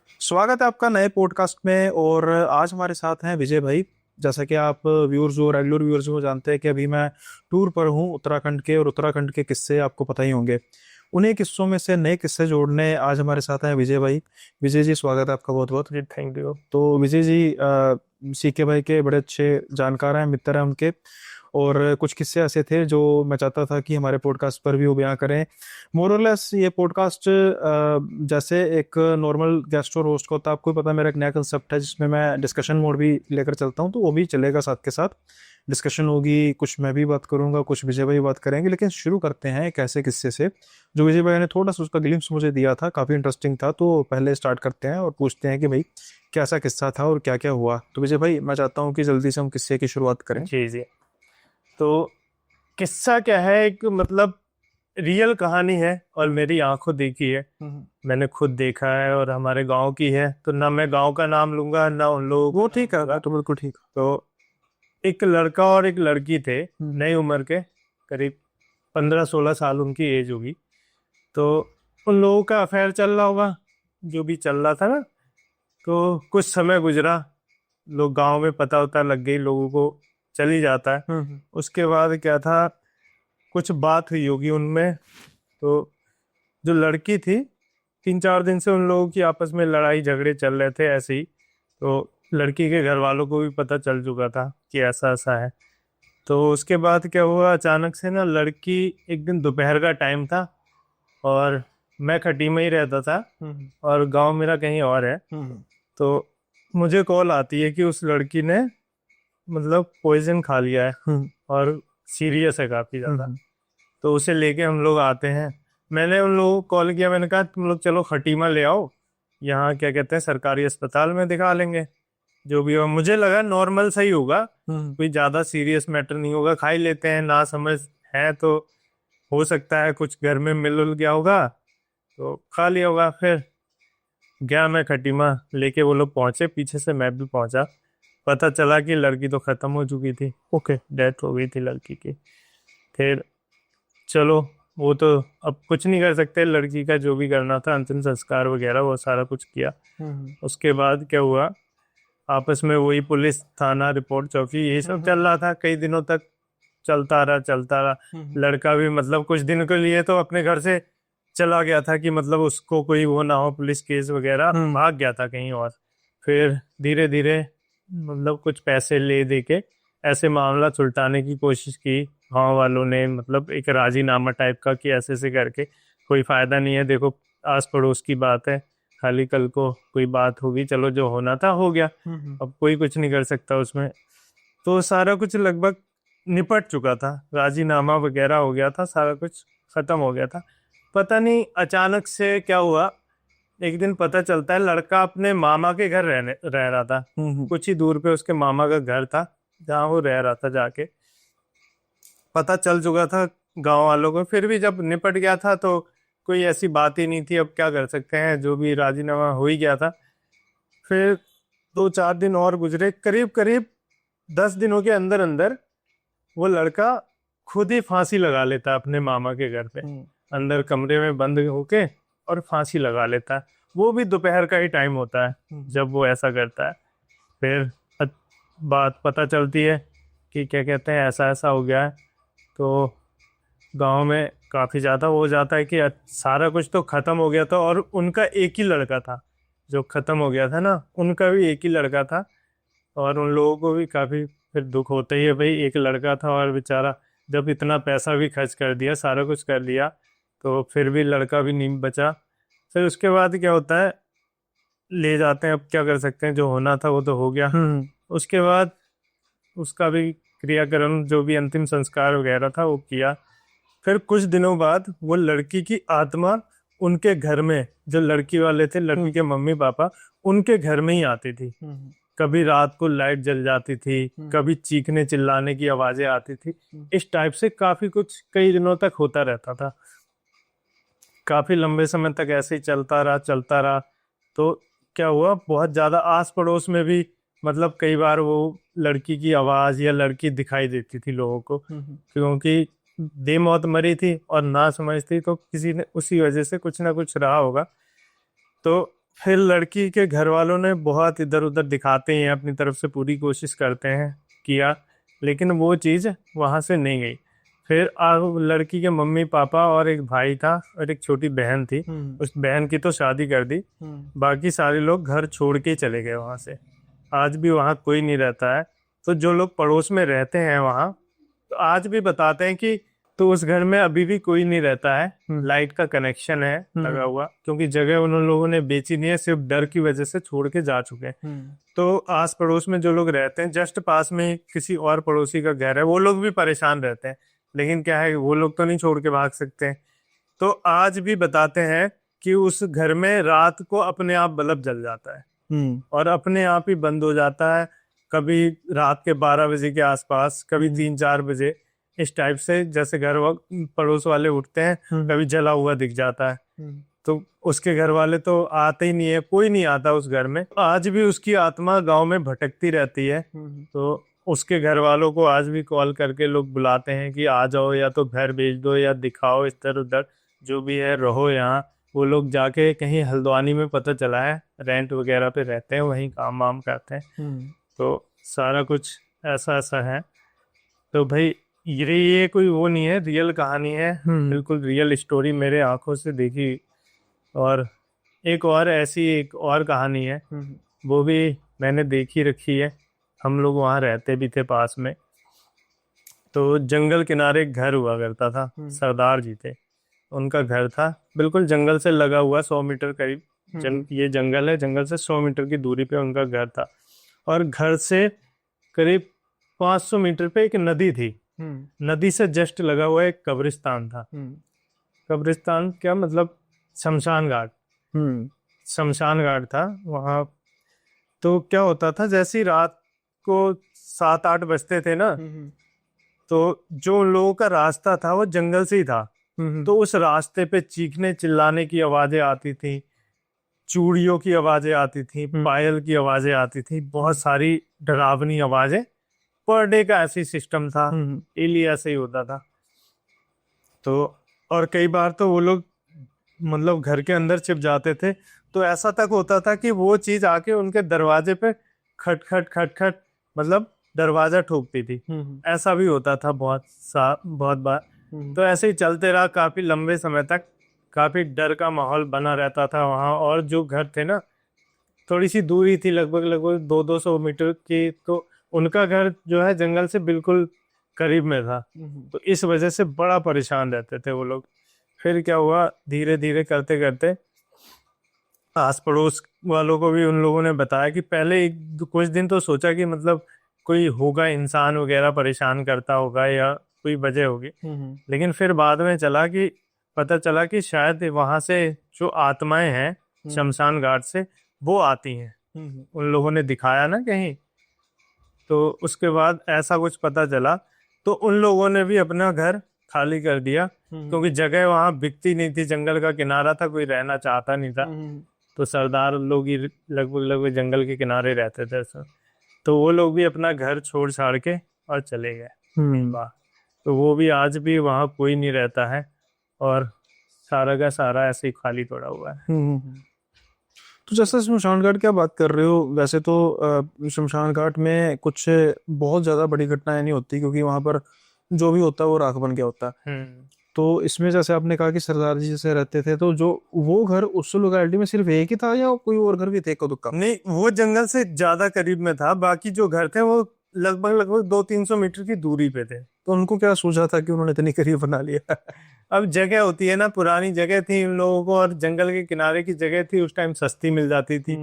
स्वागत है आपका नए पॉडकास्ट में। और आज हमारे साथ हैं विजय भाई। जैसा कि आप व्यूअर्स जो रेगुलर व्यूअर्स को जानते हैं कि अभी मैं टूर पर हूं उत्तराखंड के, और उत्तराखंड के किस्से आपको पता ही होंगे। उन्हीं किस्सों में से नए किस्से जोड़ने आज हमारे साथ हैं विजय भाई। विजय जी, स्वागत है आपका बहुत बहुत। जी, थैंक यू। तो विजय जी सीके भाई के बड़े अच्छे जानकार हैं, मित्र हैं उनके। और कुछ किस्से ऐसे थे जो मैं चाहता था कि हमारे पॉडकास्ट पर भी वो बयां करें। मोरलेस ये पॉडकास्ट जैसे एक नॉर्मल गेस्ट और होस्ट का होता है, आपको भी पता है मेरा एक नया कंसेप्ट है जिसमें मैं डिस्कशन मोड भी लेकर चलता हूँ, तो वो भी चलेगा साथ के साथ। डिस्कशन होगी, कुछ मैं भी बात करूंगा, कुछ विजय भाई बात करेंगे। लेकिन शुरू करते हैं एक ऐसे किस्से से जो विजय भाई ने थोड़ा सा उसका ग्लिम्स मुझे दिया था, काफी इंटरेस्टिंग था। तो पहले स्टार्ट करते हैं और पूछते हैं कि भाई कैसा किस्सा था और क्या क्या हुआ। तो विजय भाई, मैं चाहता हूँ कि जल्दी से हम किस्से की शुरुआत करें। जी जी। तो किस्सा क्या है, एक मतलब रियल कहानी है और मेरी आंखों देखी है। हम्म। मैंने खुद देखा है और हमारे गांव की है, तो ना मैं गांव का नाम लूंगा ना उन लोगों वो का नाम ठीक है, लूंगा। तो बिल्कुल ठीक तो एक लड़का और एक लड़की थे, है। नई उम्र के, करीब 15-16 साल उनकी एज होगी। तो उन लोगों का अफेयर चल रहा होगा, जो भी चल रहा था ना। तो कुछ समय गुजरा, लोग गांव में पता उता लग गई लोगों को, चल ही जाता है। हम्म। उसके बाद क्या था, कुछ बात हुई होगी उनमें। तो जो लड़की थी, 3-4 दिन से उन लोगों की आपस में लड़ाई झगड़े चल रहे थे ऐसे ही। तो लड़की के घर वालों को भी पता चल चुका था कि ऐसा ऐसा है। तो उसके बाद क्या हुआ, अचानक से ना लड़की, एक दिन दोपहर का टाइम था और मैं खटी में ही रहता था हम्म। और गांव मेरा कहीं और है। हम्म। तो मुझे कॉल आती है कि उस लड़की ने मतलब पॉइजन खा लिया है हम्म। और सीरियस है काफी ज्यादा। हम्म। तो उसे लेके हम लोग आते हैं। मैंने उन लोगों को कॉल किया, मैंने कहा तुम लोग चलो खटीमा ले आओ, यहाँ क्या कहते हैं सरकारी अस्पताल में दिखा लेंगे। जो भी हो, मुझे लगा नॉर्मल सही होगा, हम्म। कोई ज्यादा सीरियस मैटर नहीं होगा, खा ही लेते हैं, ना समझ है तो हो सकता है कुछ घर में मिल उल गया होगा तो खा लिया होगा। फिर गया मैं खटीमा लेके, वो लोग पहुंचे, पीछे से मैं भी पहुंचा। पता चला कि लड़की तो खत्म हो चुकी थी, ओके। डेथ हो गई थी लड़की की। फिर चलो, वो तो अब कुछ नहीं कर सकते, लड़की का जो भी करना था अंतिम संस्कार वगैरह वो सारा कुछ किया। हम्म। उसके बाद क्या हुआ, आपस में वही पुलिस थाना रिपोर्ट चौकी यही सब चल हम्म। रहा था कई दिनों तक। चलता रहा चलता रहा। हम्म। लड़का भी मतलब कुछ दिन के लिए तो अपने घर से चला गया था कि मतलब उसको कोई वो ना हो, पुलिस केस वगैरह, हम्म। भाग गया था कहीं और। फिर धीरे धीरे मतलब कुछ पैसे ले दे के ऐसे मामला सुलटाने की कोशिश की गांव वालों ने, मतलब एक राजीनामा टाइप का कि ऐसे ऐसे करके कोई फायदा नहीं है, देखो आस पड़ोस की बात है, खाली कल को कोई बात होगी, चलो जो होना था हो गया, हम्म। अब कोई कुछ नहीं कर सकता उसमें। तो सारा कुछ लगभग निपट चुका था, राजीनामा वगैरह हो गया था, सारा कुछ खत्म हो गया था। पता नहीं अचानक से क्या हुआ, एक दिन पता चलता है लड़का अपने मामा के घर रह रहा था। हम्म। कुछ ही दूर पे उसके मामा का घर था जहाँ वो रह रहा था जाके। पता चल चुका था गांव वालों को, फिर भी जब निपट गया था तो कोई ऐसी बात ही नहीं थी, अब क्या कर सकते हैं, जो भी राजीनामा हो ही गया था। फिर 2-4 दिन और गुजरे, करीब करीब 10 दिनों के अंदर अंदर वो लड़का खुद ही फांसी लगा लेता है अपने मामा के घर पे, हम्म। अंदर कमरे में बंद होके, और फांसी लगा लेता है। वो भी दोपहर का ही टाइम होता है हम्म। जब वो ऐसा करता है। फिर अ- बात पता चलती है कि क्या कहते हैं ऐसा ऐसा हो गया है। तो गांव में काफी ज्यादा हो जाता है कि सारा कुछ तो खत्म हो गया था और उनका एक ही लड़का था, जो खत्म हो गया था ना, उनका भी एक ही लड़का था। और उन लोगों को भी काफी फिर दुख होता ही है, भाई एक लड़का था और बेचारा, जब इतना पैसा भी खर्च कर दिया, सारा कुछ कर लिया, तो फिर भी लड़का भी नहीं बचा। फिर उसके बाद क्या होता है, ले जाते हैं, अब क्या कर सकते हैं, जो होना था वो तो हो गया। हम्म। उसके बाद उसका भी क्रियाक्रम, जो भी अंतिम संस्कार वगैरह था वो किया। फिर कुछ दिनों बाद वो लड़की की आत्मा उनके घर में, जो लड़की वाले थे, लड़की हम्म। के मम्मी पापा, उनके घर में ही आती थी। हम्म। कभी रात को लाइट जल जाती थी, हम्म। कभी चीखने चिल्लाने की आवाजें आती थी। हम्म। इस टाइप से काफी कुछ कई दिनों तक होता रहता था, काफी लंबे समय तक ऐसे ही चलता रहा चलता रहा। तो क्या हुआ, बहुत ज्यादा आस पड़ोस में भी मतलब कई बार वो लड़की की आवाज या लड़की दिखाई देती थी लोगों को, हम्म। क्योंकि बेमौत मरी थी और ना समझ थी, तो किसी ने उसी वजह से कुछ ना कुछ रहा होगा। तो फिर लड़की के घर वालों ने बहुत इधर उधर दिखाते हैं, अपनी तरफ से पूरी कोशिश करते हैं किया, लेकिन वो चीज़ वहाँ से नहीं गई। फिर लड़की के मम्मी पापा और एक भाई था और एक छोटी बहन थी। उस बहन की तो शादी कर दी, बाकी सारे लोग घर छोड़ के ही चले गए वहाँ से। आज भी वहाँ कोई नहीं रहता है। तो जो लोग पड़ोस में रहते हैं वहाँ, तो आज भी बताते हैं कि तो उस घर में अभी भी कोई नहीं रहता है, लाइट का कनेक्शन है लगा हुआ, क्योंकि जगह उन लोगों ने बेची नहीं है, सिर्फ डर की वजह से छोड़ के जा चुके हैं। तो आस पड़ोस में जो लोग रहते हैं, जस्ट पास में किसी और पड़ोसी का घर है, वो लोग भी परेशान रहते हैं, लेकिन क्या है वो लोग तो नहीं छोड़ के भाग सकते। तो आज भी बताते हैं कि उस घर में रात को अपने आप बल्ब जल जाता है और अपने आप ही बंद हो जाता है, कभी रात के 12 बजे के आसपास, कभी 3-4 बजे, इस टाइप से, जैसे घर पड़ोस वाले उठते हैं कभी जला हुआ दिख जाता है। तो उसके घर वाले तो आते ही नहीं है, कोई नहीं आता उस घर में। आज भी उसकी आत्मा गांव में भटकती रहती है। तो उसके घर वालों को आज भी कॉल करके लोग बुलाते हैं कि आ जाओ, या तो घर भेज दो या दिखाओ इधर उधर, जो भी है रहो यहाँ। वो लोग जाके कहीं हल्द्वानी में, पता चला है, रेंट वगैरह पे रहते हैं, वहीं काम वाम करते हैं। तो सारा कुछ ऐसा ऐसा है। तो भाई ये कोई वो नहीं है, रियल कहानी है, बिल्कुल रियल स्टोरी, मेरे आंखों से देखी। और एक और ऐसी एक और कहानी है, वो भी मैंने देखी रखी है। हम लोग वहाँ रहते भी थे पास में। तो जंगल किनारे एक घर हुआ करता था, सरदार जी थे, उनका घर था बिल्कुल जंगल से लगा हुआ, 100 मीटर करीब ये जंगल है, जंगल से 100 मीटर की दूरी पे उनका घर था। और घर से करीब 500 मीटर पे एक नदी थी। नदी से जस्ट लगा हुआ एक कब्रिस्तान था। कब्रिस्तान क्या मतलब, शमशान घाट। शमशान घाट था वहाँ। तो क्या होता था, जैसे ही रात को 7-8 बजते थे ना, तो जो उन लोगों का रास्ता था वो जंगल से ही था। तो उस रास्ते पे चीखने चिल्लाने की आवाजें आती थी, चूड़ियों की आवाजें आती थी, पायल की आवाजें आती थी, बहुत सारी डरावनी आवाजें। पर डे का ऐसी सिस्टम था, डेली ऐसे ही होता था। तो और कई बार तो वो लोग मतलब घर के अंदर छिप जाते थे, तो ऐसा तक होता था कि वो चीज आके उनके दरवाजे पे खट खट खट खट मतलब दरवाजा ठोकती थी। ऐसा भी होता था बहुत बार। तो ऐसे ही चलते रहा काफी लंबे समय तक, काफी डर का माहौल बना रहता था वहाँ। और जो घर थे ना, थोड़ी सी दूरी थी, लगभग 200-200 मीटर की, तो उनका घर जो है जंगल से बिल्कुल करीब में था। तो इस वजह से बड़ा परेशान रहते थे वो लोग। फिर क्या हुआ, धीरे धीरे करते करते आस पड़ोस वालों को भी उन लोगों ने बताया कि पहले कुछ दिन तो सोचा कि मतलब कोई होगा, इंसान वगैरह परेशान करता होगा या कोई वजह होगी। लेकिन फिर बाद में पता चला कि शायद वहां से जो आत्माएं हैं शमशान घाट से, वो आती हैं। उन लोगों ने दिखाया ना कहीं, तो उसके बाद ऐसा कुछ पता चला। तो उन लोगों ने भी अपना घर खाली कर दिया, क्योंकि जगह वहां बिकती नहीं थी, जंगल का किनारा था, कोई रहना चाहता नहीं था। तो सरदार लोग ही लगभग जंगल के किनारे रहते थे सब। तो वो लोग भी अपना घर छोड़ छाड़ के और चले गए। तो वो भी आज भी वहाँ कोई नहीं रहता है, और सारा का सारा ऐसे ही खाली पड़ा हुआ है। तो जैसे शमशान घाट की आप बात कर रहे हो, वैसे तो शमशान घाट में कुछ बहुत ज्यादा बड़ी घटनाएं नहीं होती, क्योंकि वहां पर जो भी होता है वो राख बन के होता है। तो इसमें जैसे आपने कहा कि सरदार जी जैसे रहते थे, तो जो वो घर उस लोकेलिटी में सिर्फ एक ही था या कोई और घर भी थे इक्का दुक्का? नहीं, वो जंगल से ज्यादा करीब में था, बाकी जो घर थे वो लगभग 200-300 मीटर की दूरी पे थे। तो उनको क्या सूझा था कि उन्होंने इतनी करीब बना लिया? अब जगह होती है ना, पुरानी जगह थी उन लोगों को, और जंगल के किनारे की जगह थी, उस टाइम सस्ती मिल जाती थी।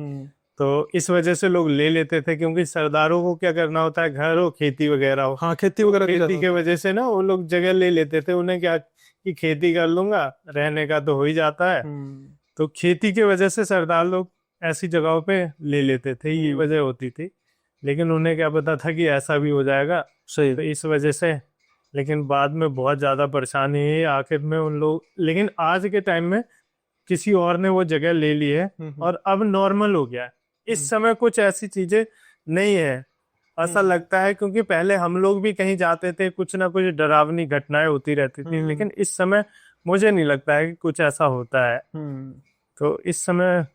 तो इस वजह से लोग ले लेते थे, क्योंकि सरदारों को क्या करना होता है, घर हो, खेती वगैरह हो। हाँ, खेती वगैरह खेती के वजह से ना वो लोग जगह ले लेते थे। उन्हें क्या कि खेती कर लूंगा, रहने का तो हो ही जाता है। तो खेती की वजह से सरदार लोग ऐसी जगहों पे ले लेते थे, ये वजह होती थी। लेकिन उन्हें क्या पता था कि ऐसा भी हो जाएगा। सही। तो इस वजह से, लेकिन बाद में बहुत ज्यादा परेशानी है आखिर में उन लोग। लेकिन आज के टाइम में किसी और ने वो जगह ले ली है और अब नॉर्मल हो गया है। इस समय कुछ ऐसी चीजें नहीं है, ऐसा लगता है, क्योंकि पहले हम लोग भी कहीं जाते थे, कुछ ना कुछ डरावनी घटनाएं होती रहती थी। लेकिन इस समय मुझे नहीं लगता है कि कुछ ऐसा होता है। तो इस समय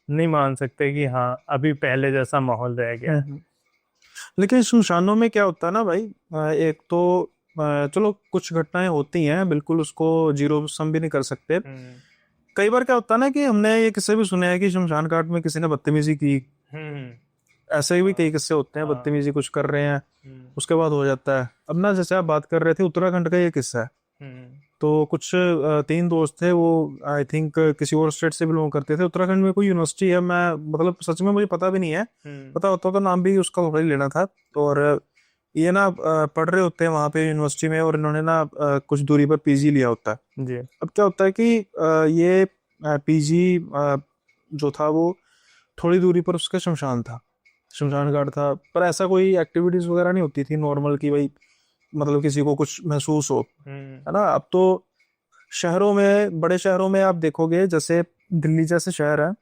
नहीं मान सकते कि हाँ अभी पहले जैसा माहौल रह गया है। लेकिन शमशानों में क्या होता है ना भाई, एक तो चलो कुछ घटनाएं होती हैं, बिल्कुल उसको जीरो सम भी नहीं कर सकते। हम्म। कई बार क्या होता है ना कि हमने ये किस्से भी सुने हैं कि शमशान घाट में किसी ने बदतमीजी की। हम्म। ऐसे भी कई हाँ। किस्से होते हैं, हाँ। बदतमीजी कुछ कर रहे हैं, हम्म। उसके बाद हो जाता है। अब ना जैसे आप बात कर रहे थे उत्तराखंड का ये किस्सा है, हम्म। तो कुछ तीन दोस्त थे, वो आई थिंक किसी और स्टेट से बिलोंग करते थे। उत्तराखंड में कोई यूनिवर्सिटी है, मैं मतलब सच में मुझे पता भी नहीं है, हम्म। पता होता तो नाम भी उसका थोड़ा ही लेना था। और ये ना पढ़ रहे होते हैं वहाँ पे यूनिवर्सिटी में, और इन्होंने ना कुछ दूरी पर पीजी लिया होता है। जी। अब क्या होता है कि ये पीजी जो था वो थोड़ी दूरी पर उसका शमशान था, शमशान घाट था, पर ऐसा कोई एक्टिविटीज वगैरह नहीं होती थी नॉर्मल की भाई, मतलब किसी को कुछ महसूस हो, हम्म। है ना। अब तो शहरों में, बड़े शहरों में आप देखोगे, जैसे दिल्ली जैसे शहर है,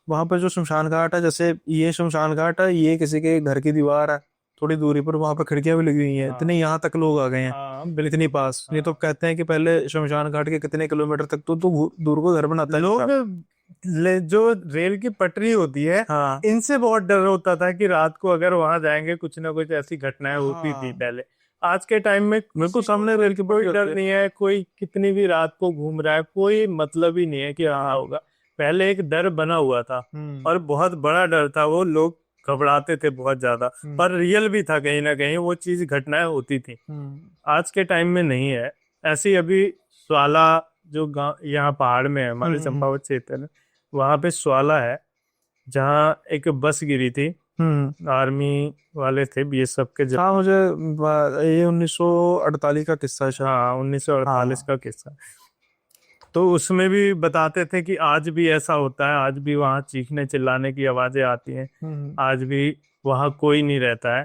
वहां पर जो शमशान घाट है, जैसे ये शमशान घाट है, ये किसी के घर की दीवार है, थोड़ी दूरी पर वहां पर खिड़कियां भी लगी हुई हैं, हाँ। इतने यहाँ तक लोग आ गए हैं, हाँ इतनी बिल्कुल। पास। नहीं तो हाँ कहते हैं कि पहले शमशान घाट के कितने किलोमीटर तक तो दूर को घर बनाता है लोग इंसान। जो रेल की पटरी होती है हाँ इनसे बहुत डर होता था कि रात को अगर वहां जाएंगे कुछ ना कुछ ऐसी घटनाएं होती थी हाँ, पहले। आज के टाइम में बिल्कुल किसी को सामने रेल की कोई पटरी होती डर है। नहीं है, कोई कितनी भी रात को घूम रहा है कोई मतलब ही नहीं है कि हाँ होगा। पहले एक डर बना हुआ था हम्म और बहुत बड़ा डर था, वो लोग घबराते थे बहुत ज्यादा। हम्म और रियल भी था, कहीं ना कहीं वो चीज घटनाएं होती थी। हम्म आज के टाइम में नहीं है ऐसी। अभी स्वाला जो गांव यहाँ पहाड़ में है हमारे हम्म चंपावत क्षेत्र में, वहां पे स्वाला है जहाँ एक बस गिरी थी। हम्म। आर्मी वाले थे बीएसएफ के हाँ, जवान। मुझे ये 1948 का किस्सा है शायद। हाँ 1948 हाँ। का किस्सा। तो उसमें भी बताते थे कि आज भी ऐसा होता है, आज भी वहाँ चीखने चिल्लाने की आवाजें आती हैं, हम्म आज भी वहाँ कोई नहीं रहता है।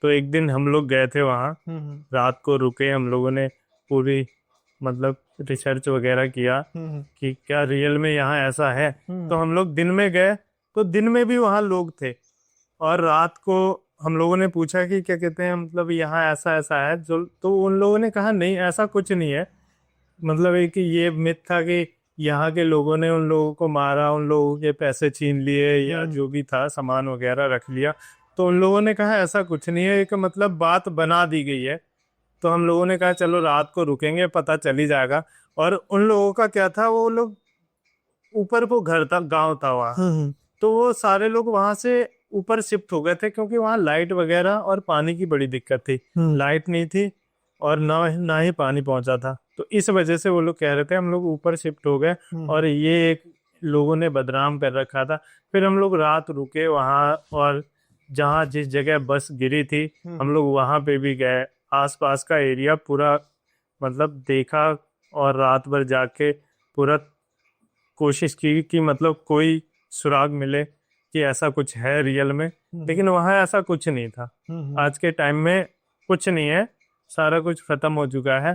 तो एक दिन हम लोग गए थे वहाँ, हम्म रात को रुके हम लोगों ने, पूरी मतलब रिसर्च वगैरह किया हम्म कि क्या रियल में यहाँ ऐसा है। हम्म तो हम लोग दिन में गए, तो दिन में भी वहाँ लोग थे। और रात को हम लोगों ने पूछा कि क्या कहते हैं मतलब यहाँ ऐसा ऐसा है जो, तो उन लोगों ने कहा नहीं ऐसा कुछ नहीं है। मतलब है कि ये मिथ था कि यहाँ के लोगों ने उन लोगों को मारा, उन लोगों के पैसे छीन लिए या हम्म जो भी था सामान वगैरह रख लिया। तो उन लोगों ने कहा ऐसा कुछ नहीं है, एक मतलब बात बना दी गई है। तो हम लोगों ने कहा चलो रात को रुकेंगे पता चल ही जाएगा। और उन लोगों का क्या था, वो लोग ऊपर को घर था, गांव था वहाँ। हम्म तो वो सारे लोग वहां से ऊपर शिफ्ट हो गए थे क्योंकि वहाँ लाइट वगैरह और पानी की बड़ी दिक्कत थी। हम्म लाइट नहीं थी और ना ही पानी पहुंचा था, तो इस वजह से वो लोग कह रहे थे हम लोग ऊपर शिफ्ट हो गए। हम्म और ये एक लोगों ने बदनाम कर रखा था। फिर हम लोग रात रुके वहाँ, और जहाँ जिस जगह बस गिरी थी हम हम्म लोग वहाँ पे भी गए, आसपास का एरिया पूरा मतलब देखा। और रात भर जाके पूरा कोशिश की कि मतलब कोई सुराग मिले कि ऐसा कुछ है रियल में। हम्म लेकिन वहाँ ऐसा कुछ नहीं था। हम्म आज के टाइम में कुछ नहीं है, सारा कुछ खत्म हो चुका है।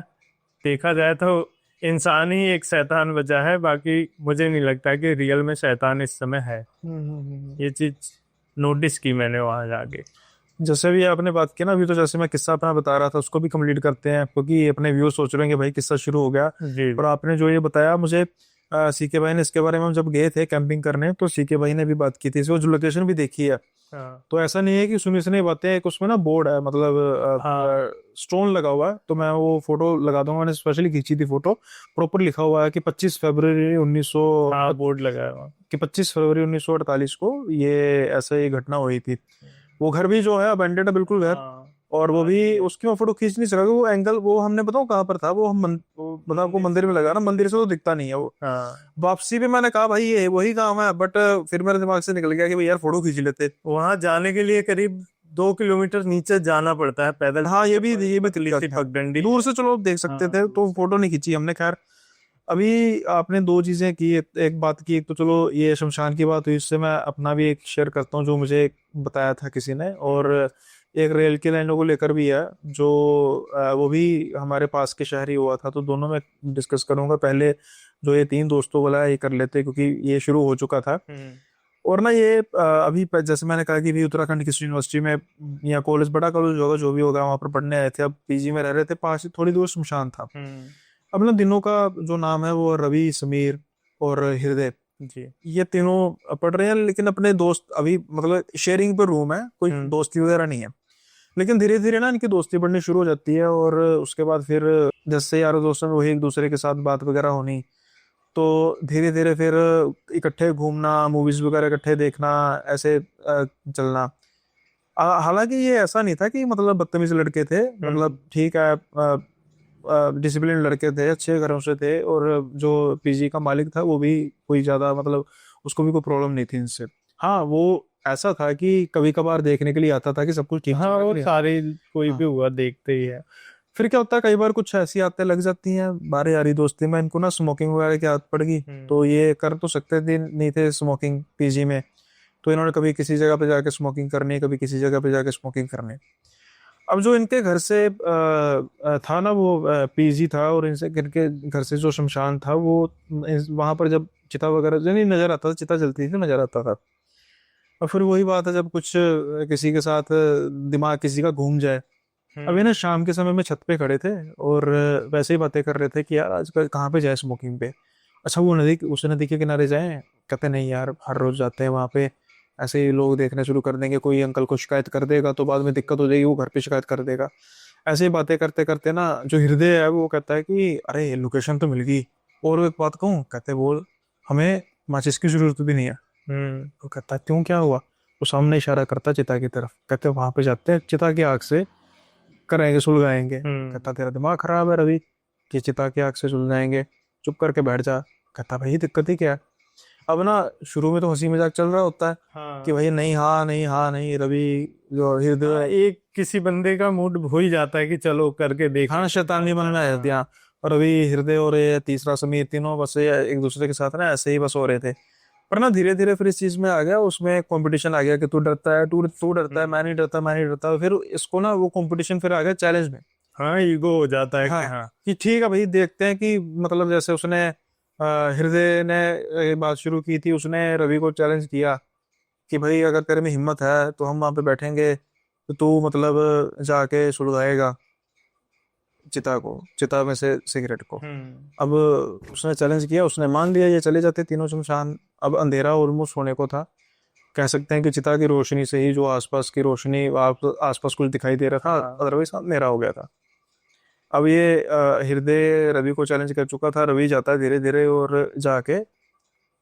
देखा जाए तो इंसान ही एक शैतान बचा है, बाकी मुझे नहीं लगता कि रियल में शैतान इस समय है। हम्म। ये चीज नोटिस की मैंने वहां जाके। जैसे भी आपने बात की ना अभी, तो जैसे मैं किस्सा अपना बता रहा था उसको भी कंप्लीट करते हैं, क्योंकि अपने व्यूअर्स सोच रहे हैं कि भाई किस्सा शुरू हो गया। जी। और आपने जो ये बताया मुझे, सीके भाई ने इसके बारे में, हम जब गए थे कैंपिंग करने तो सीके भाई ने भी बात की थी, वो जो लोकेशन भी देखी है। हाँ। तो ऐसा नहीं है कि सुनी सुनी बातें, एक उसमें ना बोर्ड है, हाँ। मतलब स्टोन लगा हुआ है, तो मैं वो फोटो लगा दूंगा, मैंने स्पेशली खींची थी फोटो। प्रॉपर लिखा हुआ है कि 25 फरवरी 1900, हाँ बोर्ड लगा है वहाँ। कि 25 फरवरी 1948 को ये ऐसा ये घटना हुई थी। वो घर भी जो है अबेंडेड है बिल्कुल घर। हाँ। और वो आज भी, भी है। उसकी मैं फोटो खींच नहीं सका, वो एंगल वो हमने बताऊँ कहाँ पर था, वो हम मतलब आपको मंदिर मंदिर से में लगा ना, दिखता मंदिर नहीं। से तो दिखता नहीं है वो। हाँ। वापसी भी मैंने कहा भाई ये वही काम है, बट फिर मेरे दिमाग से निकल गया कि भाई यार फोटो खींच लेते। वहां जाने के लिए करीब 2 किलोमीटर नीचे जाना पड़ता है पैदल। हाँ, ये भी पतली सी दिक्कत है। पगडंडी दूर है। से चलो देख सकते हाँ थे, दूर तो से। फोटो नहीं खींची हमने, खैर। अभी आपने दो चीजें की, एक बात की, एक तो चलो ये शमशान की बात हुई, इससे मैं अपना भी एक शेयर करता हूँ जो मुझे बताया था किसी ने। और एक रेल की लाइनों को लेकर भी है, जो वो भी हमारे पास के शहर ही हुआ था, तो दोनों में डिस्कस करूंगा। पहले जो ये तीन दोस्तों वाला है ये कर लेते, क्योंकि ये शुरू हो चुका था। हम्म। और ना ये अभी जैसे मैंने कहा कि भी उत्तराखंड किसी यूनिवर्सिटी में या कॉलेज, बड़ा कॉलेज होगा जो भी होगा, वहां पर पढ़ने आए थे। अब पीजी में रह रहे थे, पास ही थोड़ी दूर शमशान था। हम्म। अब ना दिनों का जो नाम है वो रवि, समीर और हृदय, जी। ये तीनों पढ़ रहे हैं, लेकिन अपने दोस्त अभी मतलब शेयरिंग पे रूम है, कोई दोस्ती वगैरह नहीं है। लेकिन धीरे धीरे ना इनकी दोस्ती बढ़नी शुरू हो जाती है, और उसके बाद फिर जैसे यारों दोस्तों में वही एक दूसरे के साथ बात वगैरह होनी, तो धीरे धीरे फिर इकट्ठे घूमना, मूवीज वगैरह इकट्ठे देखना, ऐसे चलना। हालांकि ये ऐसा नहीं था कि मतलब बदतमीज लड़के थे, मतलब ठीक है, डिसिप्लिन लड़के थे, अच्छे घरों से थे, और जो पीजी का मालिक था वो भी कोई ज्यादा मतलब उसको भी कोई प्रॉब्लम नहीं थी इनसे। हाँ, वो ऐसा था कि कभी कभार देखने के लिए आता था कि सब कुछ ठीक हाँ, चल रहा है वो कि नहीं। सारे कोई हाँ, भी हुआ देखते ही है। फिर क्या होता है, कई बार कुछ ऐसी आदतें लग जाती हैं बारे यारी दोस्ती में, इनको ना स्मोकिंग वगैरह की आदत पड़ गई। तो ये कर तो सकते थे नहीं थे स्मोकिंग पीजी में, तो इन्होंने कभी किसी जगह पे जाके स्मोकिंग करनी, कभी किसी जगह पे जाके स्मोकिंग करनी। अब जो इनके घर से था ना, वो पीजी था, और इनसे इनके घर से जो शमशान था वो वहां पर जब चिता वगैरह जो नहीं नजर आता था, चिता जलती थी नजर आता था। और फिर वही बात है, जब कुछ किसी के साथ दिमाग किसी का घूम जाए। अब ये ना शाम के समय में छत पे खड़े थे, और वैसे ही बातें कर रहे थे कि यार आजकल कहाँ पे जाए स्मोकिंग पे। अच्छा, वो नदी, उस नदी के किनारे जाएं? कहते नहीं यार, हर रोज जाते हैं वहां पे, ऐसे ही लोग देखने शुरू कर देंगे, कोई अंकल को शिकायत कर देगा तो बाद में दिक्कत हो जाएगी, वो घर पे शिकायत कर देगा। ऐसे ही बातें करते करते ना जो हृदय है वो कहता है कि अरे लोकेशन तो मिल गई, और वो एक बात कहूँ, कहते बोल, हमें माचिस की जरूरत भी नहीं है। तो कहता है क्यों, क्या हुआ? वो सामने इशारा करता है चिता की तरफ, कहते वहां पे जाते हैं, चिता की आग से करेंगे, सुलगाएंगे। कहता तेरा दिमाग खराब है रवि, कि चिता की आग से सुलगाएंगे, चुप करके बैठ जा। कहता भाई दिक्कत ही क्या है? अब ना शुरू में तो हंसी मजाक चल रहा होता है कि हाँ, भाई नहीं, हाँ नहीं, हाँ नहीं, रवि जो हाँ, हृदय, एक किसी बंदे का मूड हो ही जाता है कि चलो करके देख। हाँ शैतानी बनना है दिया। और अभी हृदय और ये तीसरा समीर, तीनों बस ये एक दूसरे के साथ ना ऐसे ही बस हो रहे थे। पर ना धीरे धीरे फिर इस चीज में आ गया, उसमें कंपटीशन आ गया कि तू डरता है, तू डरता है, मैं नहीं डरता, मैं नहीं डरता। फिर इसको ना वो कंपटीशन फिर आ गया चैलेंज में। हाँ, ईगो हो जाता है हाँ, कि हाँ। कि ठीक है भाई, देखते हैं कि मतलब जैसे उसने हृदय ने ये बात शुरू की थी, उसने रवि को चैलेंज किया कि भाई अगर तेरे में हिम्मत है तो हम वहां पे बैठेंगे, तो तू मतलब जाके सुलगाएगा चिता को, चिता में से सिगरेट को। अब उसने चैलेंज किया, उसने मान लिया, ये चले जाते तीनों शमशान। अब अंधेरा ऑलमोस्ट होने को था, कह सकते हैं कि चिता की रोशनी से ही जो आसपास की रोशनी, आसपास कुछ दिखाई दे रहा था, हाँ। अदरवाइज अंधेरा हो गया था। अब ये हृदय रवि को चैलेंज कर चुका था, रवि जाता है धीरे धीरे और जाके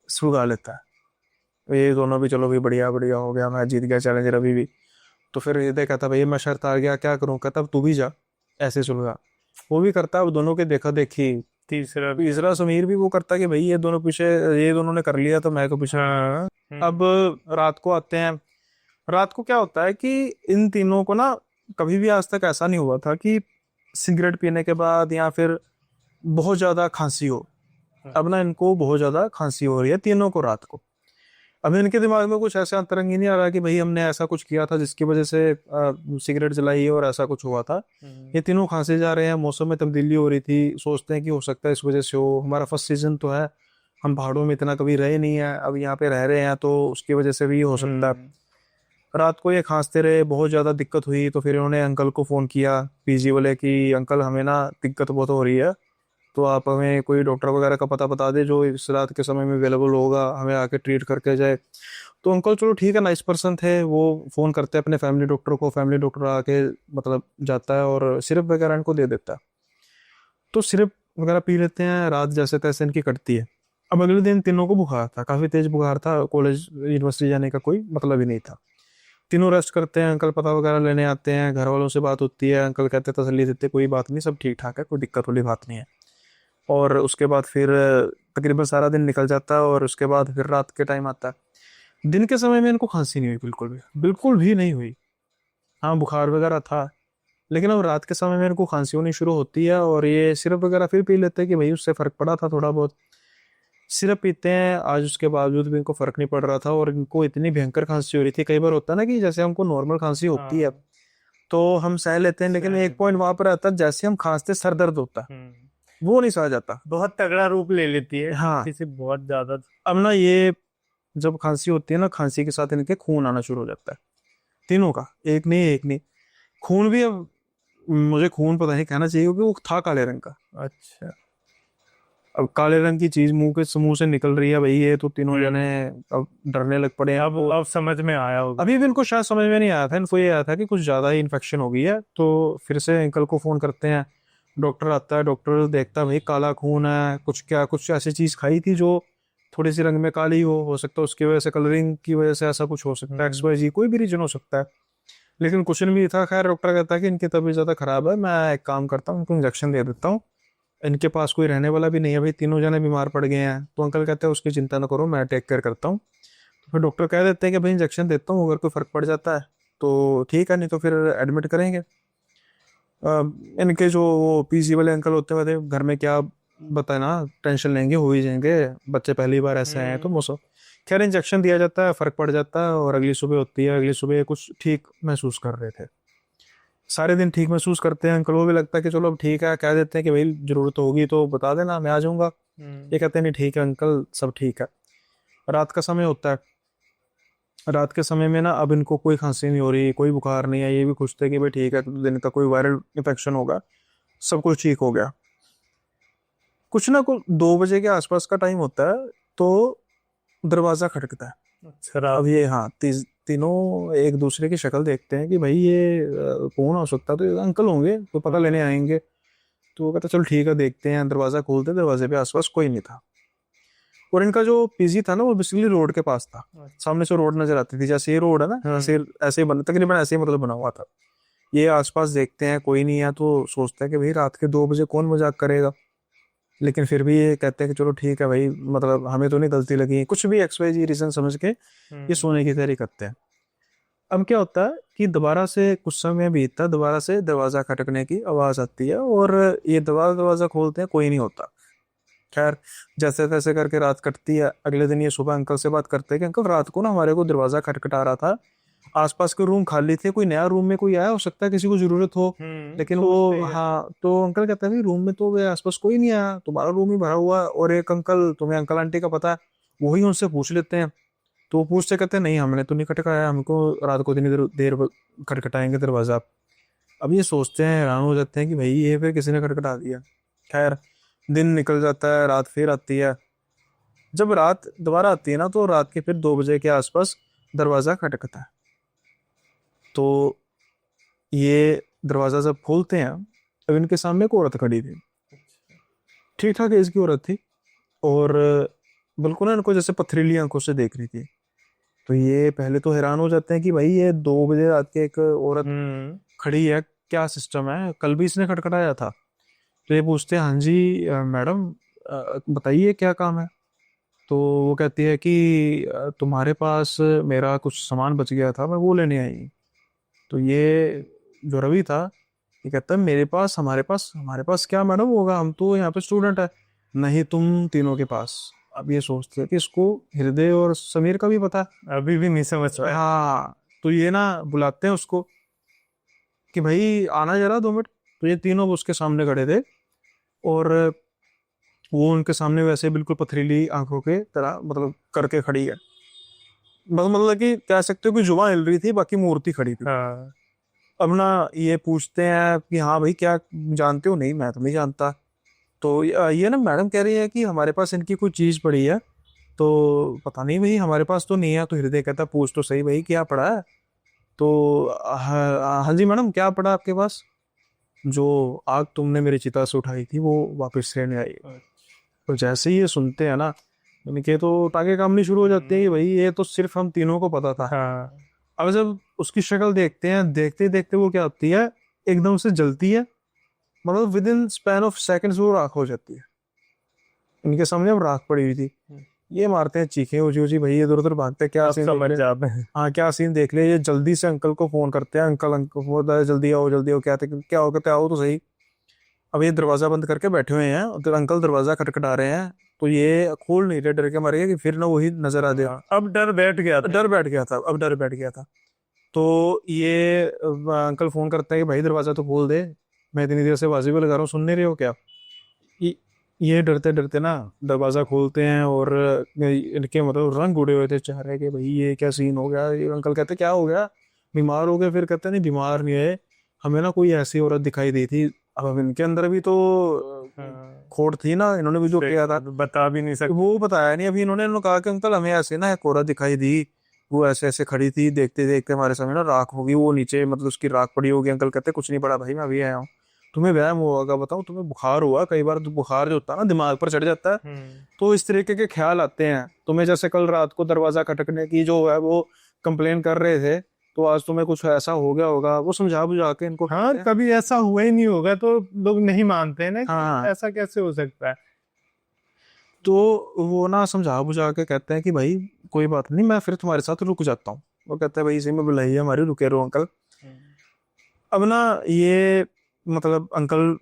सुलगा लेता है। ये दोनों भी चलो भी बढ़िया बढ़िया हो गया, मैं जीत गया चैलेंज, रवि भी। तो फिर हृदय कहता भाई मैं शर्त हार गया, क्या करूं? कहता अब तू भी जा, ऐसे सुलगा। वो भी करता, अब दोनों के देखा देखी। तीसरा भी। तीसरा समीर भी वो करता कि भाई ये दोनों पीछे, ये दोनों ने कर लिया तो मैं को पीछे। हाँ। अब रात को आते हैं। रात को क्या होता है कि इन तीनों को ना कभी भी आज तक ऐसा नहीं हुआ था कि सिगरेट पीने के बाद या फिर बहुत ज्यादा खांसी हो। अब ना इनको बहुत ज्यादा खांसी हो रही है तीनों को रात को। अब इनके दिमाग में कुछ ऐसा अंतरंग ही नहीं आ रहा कि भाई हमने ऐसा कुछ किया था जिसकी वजह से सिगरेट जलाई और ऐसा कुछ हुआ था। ये तीनों खांसे जा रहे हैं, मौसम में तब्दीली हो रही थी, सोचते हैं कि हो सकता है इस वजह से हो, हमारा फर्स्ट सीजन तो है, हम पहाड़ों में इतना कभी रहे नहीं है, अब यहाँ पे रह रहे हैं तो उसकी वजह से भी हो सकता है। रात को ये खांसते रहे, बहुत ज़्यादा दिक्कत हुई, तो फिर इन्होंने अंकल को फ़ोन किया, पीजी वाले, कि अंकल हमें ना दिक्कत बहुत हो रही है, तो आप हमें कोई डॉक्टर वगैरह का पता बता दे जो इस रात के समय में अवेलेबल होगा, हमें आके ट्रीट करके जाए। तो अंकल चलो ठीक है, नाइस पर्सन थे, वो फ़ोन करते हैं अपने फैमिली डॉक्टर को, फैमिली डॉक्टर आके मतलब जाता है और सिरप वगैरह इनको दे देता है। तो सिरप वगैरह पी लेते हैं, रात जैसे तैसे इनकी कटती है। अब अगले दिन तीनों को बुखार था, काफ़ी तेज बुखार था, कॉलेज यूनिवर्सिटी जाने का कोई मतलब ही नहीं था। तीनों रेस्ट करते हैं, अंकल पता वगैरह लेने आते हैं, घर वालों से बात होती है, अंकल कहते हैं तसल्ली देते कोई बात नहीं, सब ठीक ठाक है, कोई दिक्कत वाली बात नहीं है। और उसके बाद फिर तकरीबन सारा दिन निकल जाता है, और उसके बाद फिर रात के टाइम आता है। दिन के समय में इनको खांसी नहीं हुई, बिल्कुल भी नहीं हुई। हाँ, बुखार वगैरह था, लेकिन अब रात के समय में इनको खांसी होनी शुरू होती है, और ये सिरप वगैरह फिर पी लेते हैं कि भाई उससे फर्क पड़ा था थोड़ा बहुत। सिरप पीते हैं, आज उसके बावजूद भी इनको फर्क नहीं पड़ रहा था, और इनको इतनी भयंकर खांसी हो रही थी। कई बार होता है ना कि जैसे हमको नॉर्मल खांसी होती है हाँ, तो हम सह लेते हैं, लेकिन सह एक लेते पॉइंट हैं। वहां पर आता है, जैसे हम खांसते सर दर्द होता है, वो नहीं सहा जाता। बहुत तगड़ा रूप ले लेती है हाँ, किसी बहुत ज्यादा। अब ना ये जब खांसी होती है ना, खांसी के साथ इनके खून आना शुरू हो जाता है, तीनों का, एक नहीं एक नहीं। खून भी, अब मुझे खून पता नहीं कहना चाहिए क्योंकि वो था काले रंग का। अच्छा। अब काले रंग की चीज मुंह से निकल रही है भाई, ये तो तीनों जने अब डरने लग पड़े हैं। अब समझ में आया होगा। अभी भी इनको शायद समझ में नहीं आया था, इनको ये आया था कि कुछ ज्यादा ही इन्फेक्शन हो गई है। तो फिर से अंकल को फोन करते हैं, डॉक्टर आता है, डॉक्टर देखता है भाई काला खून है, कुछ ऐसी चीज खाई थी जो थोड़ी सी रंग में काली हो सकता है उसकी वजह से, कलरिंग की वजह से ऐसा कुछ हो सकता है, XYZ कोई भी रीजन हो सकता है। लेकिन कुछ नहीं था। खैर डॉक्टर कहता है कि इनकी तबीयत ज्यादा खराब है, मैं एक काम करता हूँ, इनको इंजेक्शन दे देता हूँ, इनके पास कोई रहने वाला भी नहीं है भाई, तीनों जने बीमार पड़ गए हैं। तो अंकल कहते हैं उसकी चिंता ना करो, मैं टेक केयर करता हूँ। तो फिर डॉक्टर कह देते हैं कि भाई इंजेक्शन देता हूँ, अगर कोई फर्क पड़ जाता है तो ठीक है, नहीं तो फिर एडमिट करेंगे। इनके जो वो PG वाले अंकल होते हैं घर में, क्या बताए ना, टेंशन लेंगे, हो ही जाएंगे, बच्चे पहली बार ऐसे आए हैं तो मौसम। खैर इंजेक्शन दिया जाता है, फर्क पड़ जाता है, और अगली सुबह होती है, अगली सुबह कुछ ठीक महसूस कर रहे थे, सारे दिन ठीक महसूस करते हैं। अंकल को भी लगता है कि चलो अब ठीक है, कह देते हैं कि भाई जरूरत होगी तो बता देना, मैं आ जाऊंगा। ये कहते हैं नहीं ठीक है अंकल, सब ठीक है। रात का समय होता है, रात के समय में ना अब इनको कोई खांसी नहीं हो रही, कोई बुखार नहीं है, ये भी खुश थे कि भाई ठीक है, तो दिन का कोई वायरल इन्फेक्शन होगा, सब कुछ ठीक हो गया। कुछ ना कुछ 2 बजे के आसपास का टाइम होता है, तो दरवाजा खटकता है। शराब। अब ये हाँ तीनों एक दूसरे की शक्ल देखते हैं कि भाई ये कौन हो सकता है, तो ये अंकल होंगे, तो पता लेने आएंगे। तो वो कहता चलो ठीक है देखते हैं, दरवाजा खोलते, दरवाजे पे आसपास कोई नहीं था। और इनका जो PG था ना वो बेसिकली रोड के पास था, सामने से रोड नजर आती थी, जैसे ये रोड है ना ऐसे ऐसे बना, तकरीबन ऐसे ही मतलब बना हुआ था। ये आसपास देखते हैं कोई नहीं है, तो सोचते हैं कि भाई रात के 2 बजे कौन मजाक करेगा। लेकिन फिर भी ये कहते हैं कि चलो ठीक है भाई, मतलब हमें तो नहीं गलती लगी, कुछ भी XYZ रीजन समझ के ये सोने की तैयारी करते हैं। अब क्या होता है कि दोबारा से कुछ समय बीतता है, दोबारा से दरवाजा खटकने की आवाज आती है, और ये दोबारा दरवाजा खोलते हैं, कोई नहीं होता। खैर जैसे तैसे करके रात कटती है। अगले दिन ये सुबह अंकल से बात करते हैं कि अंकल रात को ना हमारे को दरवाजा खटखटा रहा था, आसपास के रूम खाली थे, कोई नया रूम में कोई आया हो सकता है, किसी को जरूरत हो। लेकिन वो हाँ, तो अंकल कहते हैं भाई रूम में तो वे आसपास कोई नहीं आया, तुम्हारा रूम ही भरा हुआ है। और एक अंकल, तुम्हें अंकल आंटी का पता है, वही उनसे पूछ लेते हैं। तो वो पूछते कहते हैं नहीं हमने तो नहीं खटकाया, हमको रात को इतनी देर खटखटाएंगे दरवाजा। अब ये सोचते हैं, हैरान हो जाते हैं कि भाई ये फिर किसी ने खटखटा दिया। खैर दिन निकल जाता है, रात फिर आती है। जब रात दोबारा आती है ना, तो रात के फिर 2 बजे के आसपास दरवाजा खटकता है। तो ये दरवाजा जब खोलते हैं, तब इनके सामने एक औरत खड़ी थी, ठीक ठाक एज की औरत थी, और बिल्कुल ना इनको जैसे पथरीली आंखों से देख रही थी। तो ये पहले तो हैरान हो जाते हैं कि भाई ये 2 बजे रात के एक औरत खड़ी है, क्या सिस्टम है, कल भी इसने खटखटाया था। तो ये पूछते हैं हाँ जी मैडम, बताइए क्या काम है। तो वो कहती है कि तुम्हारे पास मेरा कुछ सामान बच गया था, मैं वो लेने आई। तो ये जो रवि था, ये कहता है मेरे पास, हमारे पास क्या मैडम होगा, हम तो यहाँ पे स्टूडेंट है। नहीं तुम तीनों के पास। अब ये सोचते हैं कि इसको हृदय और समीर का भी पता है। अभी भी नहीं समझ पाया। हाँ, तो ये ना बुलाते हैं उसको कि भाई आना जरा 2 मिनट। तो ये तीनों उसके सामने खड़े थे, और वो उनके सामने वैसे बिल्कुल पथरीली आंखों के तरह मतलब करके खड़ी है। मतलब कि कह सकते हो कि जुबान हिल रही थी, बाकी मूर्ति खड़ी थी। हाँ। अब ना ये पूछते हैं कि हाँ भाई क्या जानते हो, नहीं मैं तो नहीं जानता। तो ये ना मैडम कह रही है कि हमारे पास इनकी कोई चीज पड़ी है, तो पता नहीं भाई हमारे पास तो नहीं है। तो हृदय कहता पूछ तो सही भाई क्या पड़ा है। तो हाँ हाँ जी मैडम, क्या पड़ा आपके पास, जो आग तुमने मेरी चिता से उठाई थी वो वापस लेने आई। तो जैसे ही ये सुनते हैं ना, इनके तो टांगे कामनी शुरू हो जाते हैं कि भाई ये तो सिर्फ हम तीनों को पता था। हाँ। अब जब उसकी शक्ल देखते हैं, देखते ही देखते वो क्या होती है, एकदम से जलती है, मतलब with in span of seconds वो राख हो जाती है। इनके सामने अब राख पड़ी हुई थी। ये मारते हैं चीखें ऊंची ऊंची, भाई इधर उधर भागते हैं, क्या अब सीन समझ देख ले। जाते हैं। हाँ क्या सीन देख ले। ये जल्दी से अंकल को फोन करते हैं, अंकल अंकल वो बोलता है, जल्दी आओ क्या हो, कहते आओ तो सही। अब ये दरवाजा बंद करके बैठे हुए हैं, और अंकल दरवाजा खटखटा रहे हैं। तो ये खोल नहीं रहे, डर के मारे कि फिर ना वही नजर आ जाए। अब डर बैठ गया था। डर बैठ गया था, अब डर बैठ गया था। तो ये अंकल फोन करता है कि भाई दरवाजा तो खोल दे, मैं इतनी देर से बाजी भी लगा रहा हूँ, सुन नहीं रहे हो क्या। ये ये डरते डरते ना दरवाजा खोलते हैं, और इनके मतलब रंग उड़े हुए थे चेहरे के, भाई ये क्या सीन हो गया। ये अंकल कहते क्या हो गया, बीमार हो गए। फिर कहते नहीं बीमार नहीं है, हमें ना कोई ऐसी औरत दिखाई दी थी। अब इनके अंदर भी तो हाँ। खोट थी ना, इन्होंने भी जो किया था बता भी नहीं सकते। वो बताया नहीं अभी इन्होंने कहा कि अंकल हमें ऐसे ना एक कोरा दिखाई दी, वो ऐसे ऐसे खड़ी थी, देखते देखते हमारे सामने ना राख होगी, वो नीचे मतलब उसकी राख पड़ी होगी। अंकल कहते कुछ नहीं पड़ा भाई, मैं अभी आया हूँ। तुम्हें व्यायाम हुआ होगा, बताओ तुम्हें बुखार हुआ कई बार, तो बुखार जो होता है ना दिमाग पर चढ़ जाता है, तो इस तरीके के ख्याल आते हैं तुम्हें। जैसे कल रात को दरवाजा खटकने की जो है वो कंप्लेन कर रहे थे, तो आज तुम्हें कुछ ऐसा हो गया होगा, वो समझा बुझा के इनको हाँ, कहते हैं। कभी ऐसा हुआ ही नहीं होगा तो लोग नहीं मानते हैं ना कि हाँ, ऐसा कैसे हो सकता है। तो वो ना समझा बुझा के कहते हैं कि भाई कोई बात नहीं, मैं फिर तुम्हारे साथ रुक जाता हूँ। वो कहता है भाई इसी में बुलाइए हमारी, रुके रहो अंकल। अब ना ये मतलब अंकल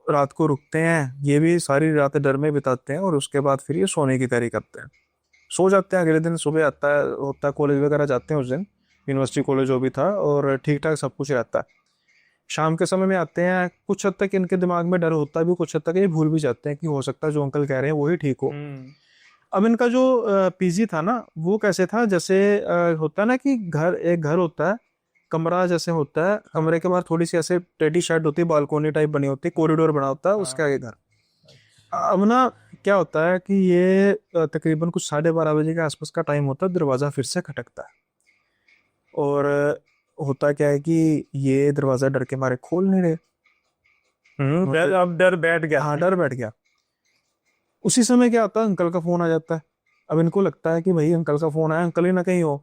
रात को रुकते हैं, ये भी सारी रात डर में बिताते हैं, और उसके बाद फिर ये सोने की तैयारी करते हैं, सो जाते हैं। अगले दिन सुबह आता है होता है, कॉलेज वगैरह जाते हैं उस दिन, यूनिवर्सिटी कॉलेज जो भी था, और ठीक ठाक सब कुछ रहता है। शाम के समय में आते हैं, कुछ हद तक इनके दिमाग में डर होता है भी, कुछ हद तक ये भूल भी जाते हैं कि हो सकता है जो अंकल कह रहे हैं वही ठीक हो। अब इनका जो पीजी था ना, वो कैसे था, जैसे होता है ना कि घर, एक घर होता है, कमरा जैसे होता है, कमरे के बाहर थोड़ी सी ऐसे टेडी शेड होती है, बालकोनी टाइप बनी होती है, कॉरिडोर बना होता है, उसके आगे घर। अब ना क्या होता है कि ये तकरीबन कुछ 12:30 बजे के आसपास का टाइम होता है, दरवाजा फिर से खटकता है, और होता क्या है कि ये दरवाजा डर के मारे खोल नहीं रहे। अब डर बैठ गया। हाँ, डर बैठ गया। उसी समय क्या होता है, अंकल का फोन आ जाता है। अब इनको लगता है कि भाई अंकल का फोन आया, अंकल ही ना कहीं हो।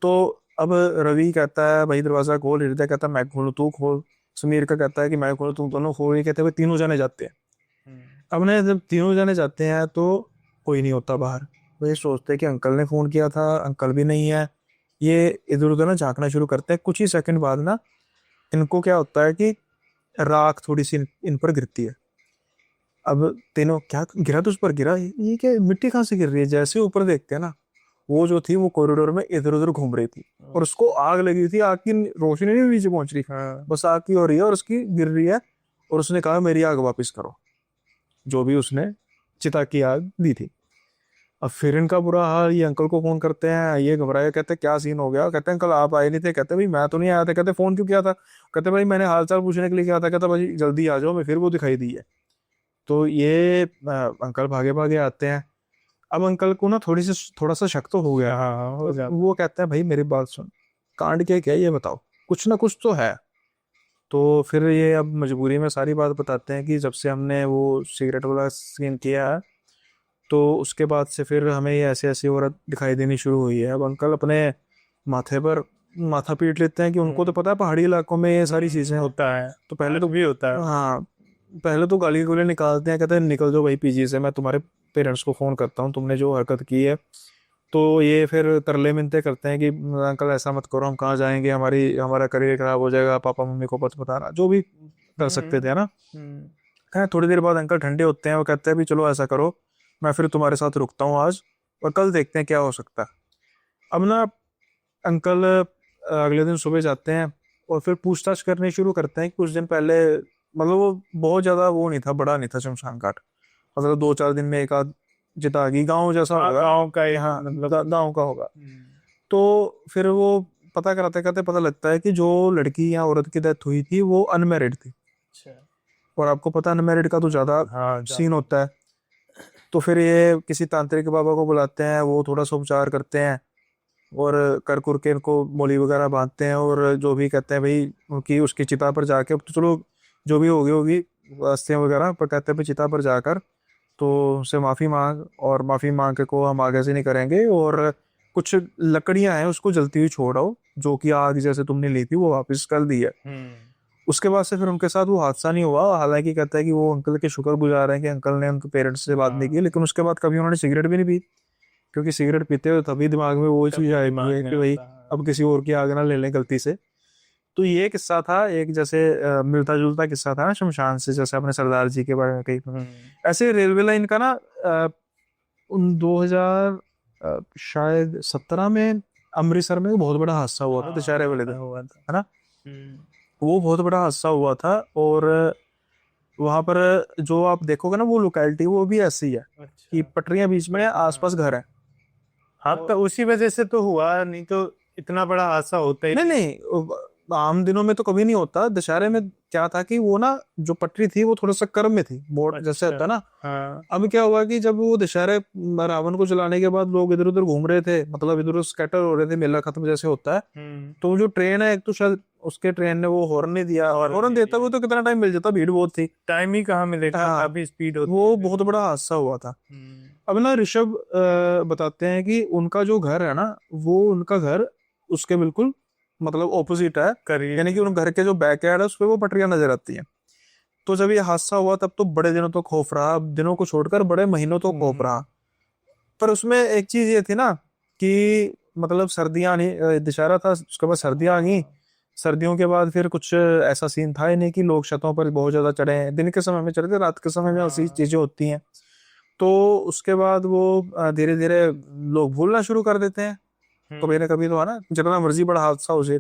तो अब रवि कहता है भाई दरवाजा खोल, हृदय कहता है मैं खोलूं तू खोल, समीर का कहता है कि मैं खोलूं तुम दोनों खोल, ये कहते हैं भाई तीनों जाने जाते हैं। अब ना जब तीनों जाने जाते हैं तो कोई नहीं होता बाहर, वो ये सोचते हैं कि अंकल ने फोन किया था, अंकल भी नहीं है। ये इधर उधर ना झांकना शुरू करते हैं। कुछ ही सेकंड बाद ना इनको क्या होता है कि राख थोड़ी सी इन पर गिरती है। अब तीनों क्या गिरा, तो उस पर गिरा, ये क्या मिट्टी कहाँ से गिर रही है, जैसे ऊपर देखते हैं ना, वो जो थी वो कॉरिडोर में इधर उधर घूम रही थी, और उसको आग लगी थी, आग की रोशनी नहीं नीचे पहुंच रही, बस आग की हो रही है और उसकी गिर रही है। और उसने कहा मेरी आग वापस करो, जो भी उसने चिता की आग दी थी। अब फिर इनका बुरा हाल, ये अंकल को फोन करते हैं, ये घबराए, कहते क्या सीन हो गया, कहते हैं अंकल आप आए नहीं थे, कहते भाई मैं तो नहीं आया था, कहते फोन क्यों किया था, कहते भाई मैंने हालचाल पूछने के लिए किया था, कहता भाई जल्दी आ जाओ, मैं फिर वो दिखाई दी है। तो ये अंकल भागे भागे आते हैं। अब अंकल को ना थोड़ा सा शक तो हो गया। हाँ, हो जाता। वो कहते हैं भाई मेरी बात सुन, कांड क्या ये बताओ, कुछ ना कुछ तो है। तो फिर ये अब मजबूरी में सारी बात बताते हैं कि जब से हमने वो सिगरेट वाला सीन किया है, तो उसके बाद से फिर हमें ये ऐसी ऐसी औरत दिखाई देनी शुरू हुई है। अब अंकल अपने माथे पर माथा पीट लेते हैं कि उनको तो पता है पहाड़ी इलाकों में ये सारी चीजें होता है, तो पहले तो भी होता है। हाँ, पहले तो गाली गुली निकालते हैं, कहते हैं निकल जाओ भाई पीजी से, मैं तुम्हारे पेरेंट्स को फोन करता हूँ, तुमने जो हरकत की है। तो ये फिर तरले मिनते करते हैं कि अंकल ऐसा मत करो, हम कहाँ जाएंगे, हमारा करियर खराब हो जाएगा, पापा मम्मी को पता बताना, जो भी कर सकते थे ना। थोड़ी देर बाद अंकल ठंडे होते हैं, वो कहते हैं भी चलो ऐसा करो, मैं फिर तुम्हारे साथ रुकता हूँ आज, और कल देखते हैं क्या हो सकता है। अब ना अंकल अगले दिन सुबह जाते हैं और फिर पूछताछ करनी शुरू करते हैं कि कुछ दिन पहले, मतलब वो बहुत ज्यादा वो नहीं था, बड़ा नहीं था शमशान घाट, मतलब 2-4 दिन में एक आध चिता आ गई, गाँव जैसा होगा, गाँव का ही हाँ मतलब। गाँव का होगा। तो फिर वो पता कराते कराते पता लगता है कि जो लड़की या औरत की डेथ हुई थी वो अनमैरिड थी, और आपको पता है अनमैरिड का तो ज्यादा हाँ, सीन होता है। तो फिर ये किसी तांत्रिक बाबा को बुलाते हैं, वो थोड़ा सा उपचार करते हैं, और कर कुर के इनको मोली वगैरह बांधते हैं, और जो भी कहते हैं भाई उनकी उसकी चिता पर जाके, तो चलो जो भी होगी होगी अस्थियां वगैरह, पर कहते हैं भाई चिता पर जाकर तो उनसे माफी मांग, और माफी मांग के को हम आगे से नहीं करेंगे, और कुछ लकड़ियां हैं उसको जलती हुई छोड़ आओ, जो कि आग जैसे तुमने ली थी वो वापस कर दी है। उसके बाद से फिर उनके साथ वो हादसा नहीं हुआ। हालांकि कहता है कि वो अंकल के शुक्रगुजार हैं कि अंकल ने उनके पेरेंट्स से बात नहीं की, लेकिन उसके बाद कभी उन्होंने सिगरेट भी नहीं पी, क्योंकि सिगरेट पीते हुए तभी दिमाग में वो चीज आई हुई है कि भाई अब किसी और की आग ना ले लें गलती से। तो ये किस्सा था एक, जैसे मिलता जुलता किस्सा था ना शमशान से, जैसे अपने सरदार जी के बारे में कही। ऐसे रेलवे लाइन का ना उन 2000 शायद 17 में अमृतसर में बहुत बड़ा हादसा हुआ था दशहरे वाले दिन, हुआ था। है ना। वो बहुत बड़ा हादसा हुआ था, और वहां पर जो आप देखोगे ना वो लोकेलिटी वो भी ऐसी है कि पटरियां बीच में है, आसपास घर है। हाँ, तो उसी वजह से तो हुआ, नहीं तो इतना बड़ा हादसा होता ही नहीं नहीं, आम दिनों में तो कभी नहीं होता, दशहरे में क्या था कि वो ना जो पटरी थी वो थोड़ा सा कर्व में थी, बोर्ड जैसे अच्छा। होता है ना। हाँ। अब क्या हुआ कि जब वो दशहरे रावण को जलाने के बाद लोग इधर उधर घूम रहे थे, मतलब इधर उधर स्कैटर हो रहे थे, मेला खत्म जैसे होता है, हम्म। तो जो ट्रेन है एक तो शायद उसके ट्रेन ने वो हॉर्न नहीं दिया, हॉर्न हॉर्न नहीं देता दिया। वो तो कितना टाइम मिल जाता, भीड़ बहुत थी। टाइम ही कहाँ मिलेगा, हाँ, काफी स्पीड होती है वो फिर। बहुत बड़ा हादसा हुआ था। हम्म। अब ना ऋषभ बताते हैं कि उनका जो घर है ना, वो उनका घर उसके बिल्कुल मतलब ऑपोजिट है, करीब यानी कि है, उन हाँ। घर के जो बैक यार्ड है उस पे वो पटरियां नजर आती हैं। तो जब ये हादसा हुआ तब तो बड़े दिनों तो खौफ रहा, दिनों को छोड़कर बड़े महीनों तो खौफ रहा। हम्म। पर उसमें एक चीज ये थी ना कि मतलब सर्दियां नहीं, दशहरा था उसके बाद सर्दियां आ गई। हाँ। सर्दियों के बाद फिर कुछ ऐसा सीन था ही नहीं कि लोग छतों पर बहुत ज्यादा चढ़े हैं, दिन के समय में चढ़े थे, रात के समय में ऐसी हाँ। चीजें होती हैं। तो उसके बाद वो धीरे धीरे लोग भूलना शुरू कर देते हैं, कभी ना हम्म। कभी तो है ना, जितना मर्जी बड़ा हादसा हो जाए।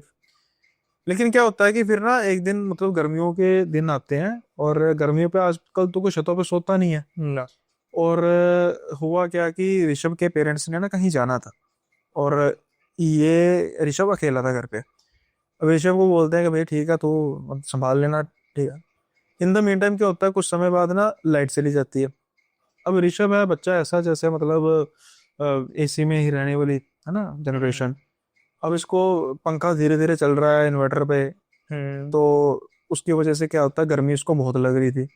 लेकिन क्या होता है कि फिर ना एक दिन मतलब गर्मियों के दिन आते हैं, और गर्मियों पे आजकल तो कोई छतों पे सोता नहीं है। ना। और हुआ क्या कि ऋषभ के पेरेंट्स ने ना कहीं जाना था, और ये ऋषभ अकेला था घर पे। अब ऋषभ को बोलते हैं कि भाई ठीक है तू संभाल लेना, ठीक है। इन द मीन टाइम क्या होता है, कुछ समय बाद ना लाइट चली जाती है। अब ऋषभ है बच्चा ऐसा जैसे मतलब एसी में ही रहने वाली है ना हम्म। जनरेशन। अब इसको पंखा धीरे धीरे चल रहा है इन्वर्टर पे, हम्म। तो उसकी वजह से क्या होता है, गर्मी उसको बहुत लग रही थी।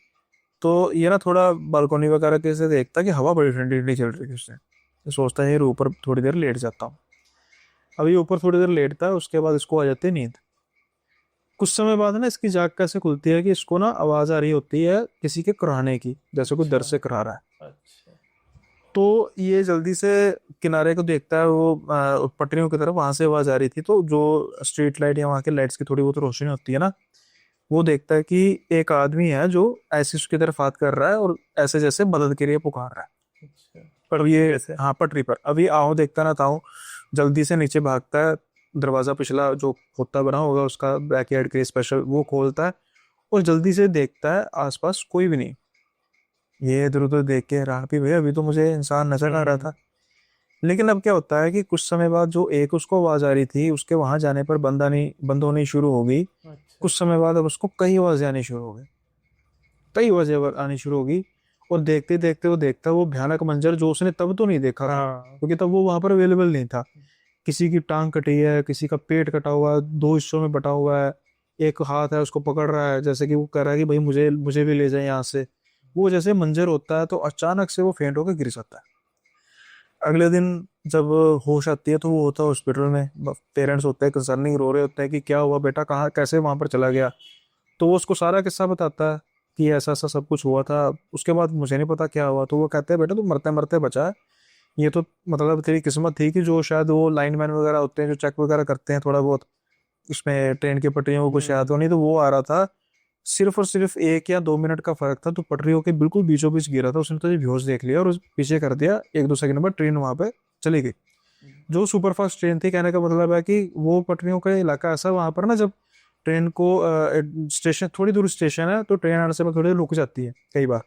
तो ये ना थोड़ा बालकोनी वगैरह के से देखता कि हवा बड़ी ठंडी ठंडी चल रही है उससे, तो सोचता है यार ऊपर थोड़ी देर लेट जाता हूँ। अब ये ऊपर थोड़ी देर लेटता है, उसके बाद इसको आ जाती है नींद। कुछ समय बाद ना इसकी जाग कैसे खुलती है कि इसको ना आवाज आ रही होती है किसी के कराहने की, जैसे कोई दर अच्छा। से करा रहा है। अच्छा। तो ये जल्दी से किनारे को देखता है, वो पटरियों की तरफ वहां से आवाज आ रही थी, तो जो स्ट्रीट लाइट या वहां के लाइट्स की थोड़ी बहुत रोशनी होती है ना, वो देखता है कि एक आदमी है जो ऐसे उसकी तरफ हाथ कर रहा है और ऐसे जैसे मदद के लिए पुकार रहा है। अच्छा। अब पटरी ये, पे से। हाँ पटरी पर, अभी आओ देखता ना ताऊं जल्दी से नीचे भागता है, दरवाजा पिछला जो खोता बना होगा उसका बैकयार्ड के स्पेशल वो खोलता है, और जल्दी से देखता है आसपास कोई भी नहीं। ये इधर उधर देख के रहा भी भाई अभी तो मुझे इंसान नजर आ रहा हम्म। था। लेकिन अब क्या होता है कि कुछ समय बाद जो एक उसको आवाज आ रही थी उसके वहां जाने पर बंद होनी शुरू हो गई। अच्छा। कुछ समय बाद अब उसको कई आवाजें आनी शुरू हो गई, कई आवाजें आनी शुरू हो गई। और देखते देखते वो देखता वो भयानक मंजर जो उसने तब तो नहीं देखा था, हाँ। क्योंकि तब वो वहां पर अवेलेबल नहीं था। किसी की टांग कटी है, किसी का पेट कटा हुआ है, दो हिस्सों में बटा हुआ है, एक हाथ है उसको पकड़ रहा है जैसे कि वो कह रहा है कि भाई मुझे मुझे भी ले जाए यहाँ से। वो जैसे मंजर होता है तो अचानक से वो फेंट होकर गिर जाता है। अगले दिन जब होश आती है तो वो होता है हॉस्पिटल में, पेरेंट्स होते हैं कंसर्निंग, रो रहे होते हैं कि क्या हुआ बेटा, कहाँ कैसे वहां पर चला गया। तो वो उसको सारा किस्सा बताता है कि ऐसा ऐसा सब कुछ हुआ था, उसके बाद मुझे नहीं पता क्या हुआ। तो वो कहते हैं बेटा तू मरते मरते बचा है, ये तो मतलब तेरी किस्मत थी कि जो शायद वो लाइनमैन वगैरह होते हैं जो चेक वगैरह करते हैं थोड़ा बहुत उसमें ट्रेन की पटरियों को कुछ याद हो, हम्म। नहीं तो वो आ रहा था। सिर्फ और सिर्फ 1 या 2 मिनट का फर्क था, तो पटरियों के बिल्कुल बीचों बीच गिरा था, उसने तो ये बेहोश देख लिया और उस पीछे कर दिया, 1-2 सेकंड में ट्रेन वहां पे चली गई। जो सुपरफास्ट ट्रेन थी, कहने का मतलब है कि वो पटरियों का इलाका ऐसा वहां पर ना, जब ट्रेन को स्टेशन थोड़ी दूर स्टेशन है तो ट्रेन आने से पहले थोड़ी देर रुक जाती है कई बार,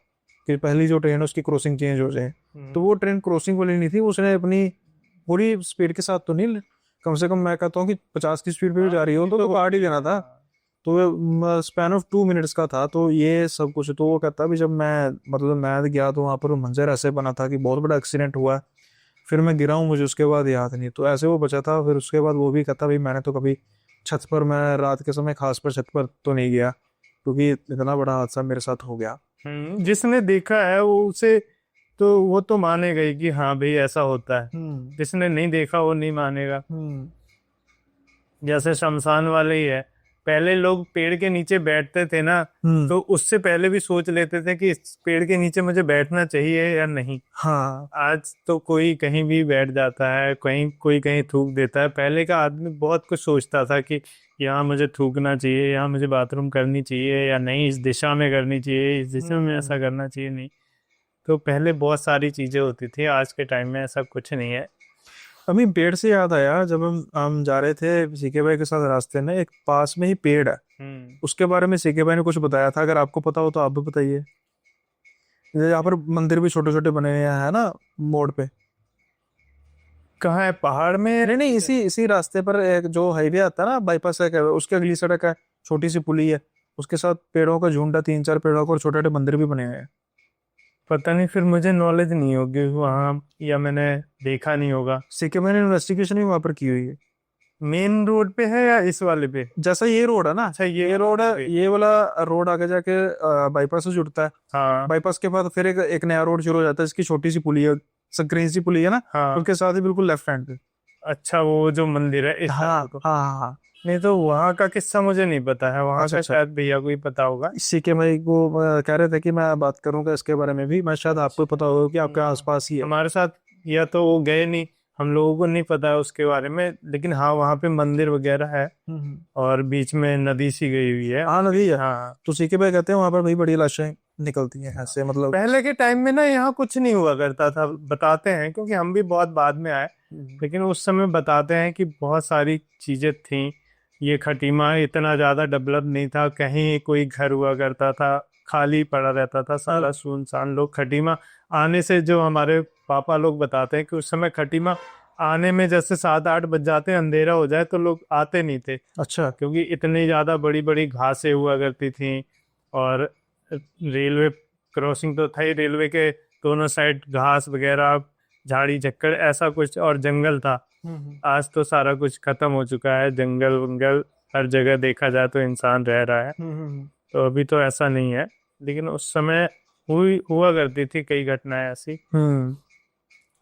कि पहली जो ट्रेन है उसकी क्रॉसिंग चेंज हो जाए। तो हम्म। वो ट्रेन क्रॉसिंग वाली नहीं थी, उसने अपनी पूरी स्पीड के साथ तो नहीं, कम से कम मैं कहता हूँ कि 50 की स्पीड पे भी हाँ, जा रही हो इतनी तो काट ही होती है, देना था। हाँ। तो स्पैन ऑफ 2 मिनट्स का था, तो ये सब कुछ। तो वो कहता भी जब मैं मतलब मैं गया तो वहां पर मंजर ऐसे बना था कि बहुत बड़ा एक्सीडेंट हुआ है। फिर मैं गिरा हूँ, मुझे उसके बाद याद नहीं, तो ऐसे वो बचा था। फिर उसके बाद वो भी कहता भाई मैंने तो कभी छत पर, मैं रात के समय खास पर छत पर तो नहीं गया, क्योंकि इतना बड़ा हादसा मेरे साथ हो गया। जिसने देखा है वो उसे तो वो तो मानेगा ही कि हाँ भाई ऐसा होता है। हम्म। जिसने नहीं देखा वो नहीं मानेगा। हम्म। जैसे शमशान वाले ही है, पहले लोग पेड़ के नीचे बैठते थे ना, हम्म। तो उससे पहले भी सोच लेते थे कि इस पेड़ के नीचे मुझे बैठना चाहिए या नहीं। हाँ। आज तो कोई कहीं भी बैठ जाता है, कहीं कोई कहीं थूक देता है। पहले का आदमी बहुत कुछ सोचता था कि यहाँ मुझे थूकना चाहिए, यहाँ मुझे बाथरूम करनी चाहिए या नहीं, इस दिशा में करनी चाहिए, इस दिशा में हम्म। ऐसा करना चाहिए नहीं। तो पहले बहुत सारी चीजें होती थी, आज के टाइम में ऐसा कुछ नहीं है। अभी पेड़ से याद आया, जब हम जा रहे थे सीके भाई के साथ रास्ते में, एक पास में ही पेड़ है, हम्म। उसके बारे में सीके भाई ने कुछ बताया था, अगर आपको पता हो तो आप भी बताइए। यहाँ पर मंदिर भी छोटे छोटे बने हुए हैं है ना, मोड़ पे। कहाँ है, पहाड़ में? नहीं नहीं, इसी इसी रास्ते पर एक जो हाईवे आता है ना, बाईपास है, उसके अगली सड़क है, छोटी सी पुली है, उसके साथ पेड़ों का झुंड है, 3-4 पेड़ों का, और छोटे छोटे मंदिर भी बने हुए हैं। पता नहीं, फिर मुझे नॉलेज नहीं होगी वहाँ, या मैंने देखा नहीं होगा। सीके मैंने इन्वेस्टिगेशन भी वहां पर की हुई है। मेन रोड पे है या इस वाले पे? जैसा ये रोड है ना, अच्छा, ये ये रोड है, पे। ये वाला रोड आगे जाके बाईपास से जुड़ता है। हाँ बाईपास के बाद फिर एक नया रोड शुरू हो जाता है, इसकी छोटी सी पुली है, संकरी सी पुली है ना, हाँ। उसके साथ ही बिल्कुल लेफ्ट हैंड पे। अच्छा, वो जो मंदिर है इस हाँ साइड को? हाँ हाँ हाँ। नहीं, तो वहाँ का किस्सा मुझे नहीं पता है, वहाँ अच्छा का अच्छा। शायद भैया को ही पता होगा। इसी के भाई को कह रहे थे कि मैं बात करूंगा इसके बारे में भी, मैं शायद आपको पता होगा कि आपके आसपास ही है। हमारे साथ या तो वो गए नहीं, हम लोगों को नहीं पता है उसके बारे में, लेकिन हाँ वहाँ पे मंदिर वगैरह है, और बीच में नदी सी गई हुई है। हाँ नदी है। हाँ। तो सीके भाई कहते हैं वहां पर भाई बड़ी लाशें निकलती हैं ऐसे, मतलब। पहले के टाइम में ना यहाँ कुछ नहीं हुआ करता था, बताते हैं, क्योंकि हम भी बहुत बाद में आए, लेकिन उस समय बताते हैं कि बहुत सारी चीजें थी। ये खटीमा इतना ज्यादा डेवलप नहीं था, कहीं कोई घर हुआ करता था, खाली पड़ा रहता था सारा सुनसान। लोग खटीमा आने से, जो हमारे पापा लोग बताते हैं कि उस समय खटीमा आने में जैसे 7-8 बज जाते, अंधेरा हो जाए तो लोग आते नहीं थे, अच्छा। क्योंकि इतनी ज्यादा बड़ी बड़ी घासें हुआ करती थी, और रेलवे क्रॉसिंग तो था ही, रेलवे के दोनों साइड घास वगैरह, झाड़ी झक्कड़ ऐसा कुछ, और जंगल था। आज तो सारा कुछ खत्म हो चुका है, जंगल वंगल हर जगह देखा जाए तो इंसान रह रहा है, तो अभी तो ऐसा नहीं है, लेकिन उस समय हुआ करती थी कई घटनाएं ऐसी।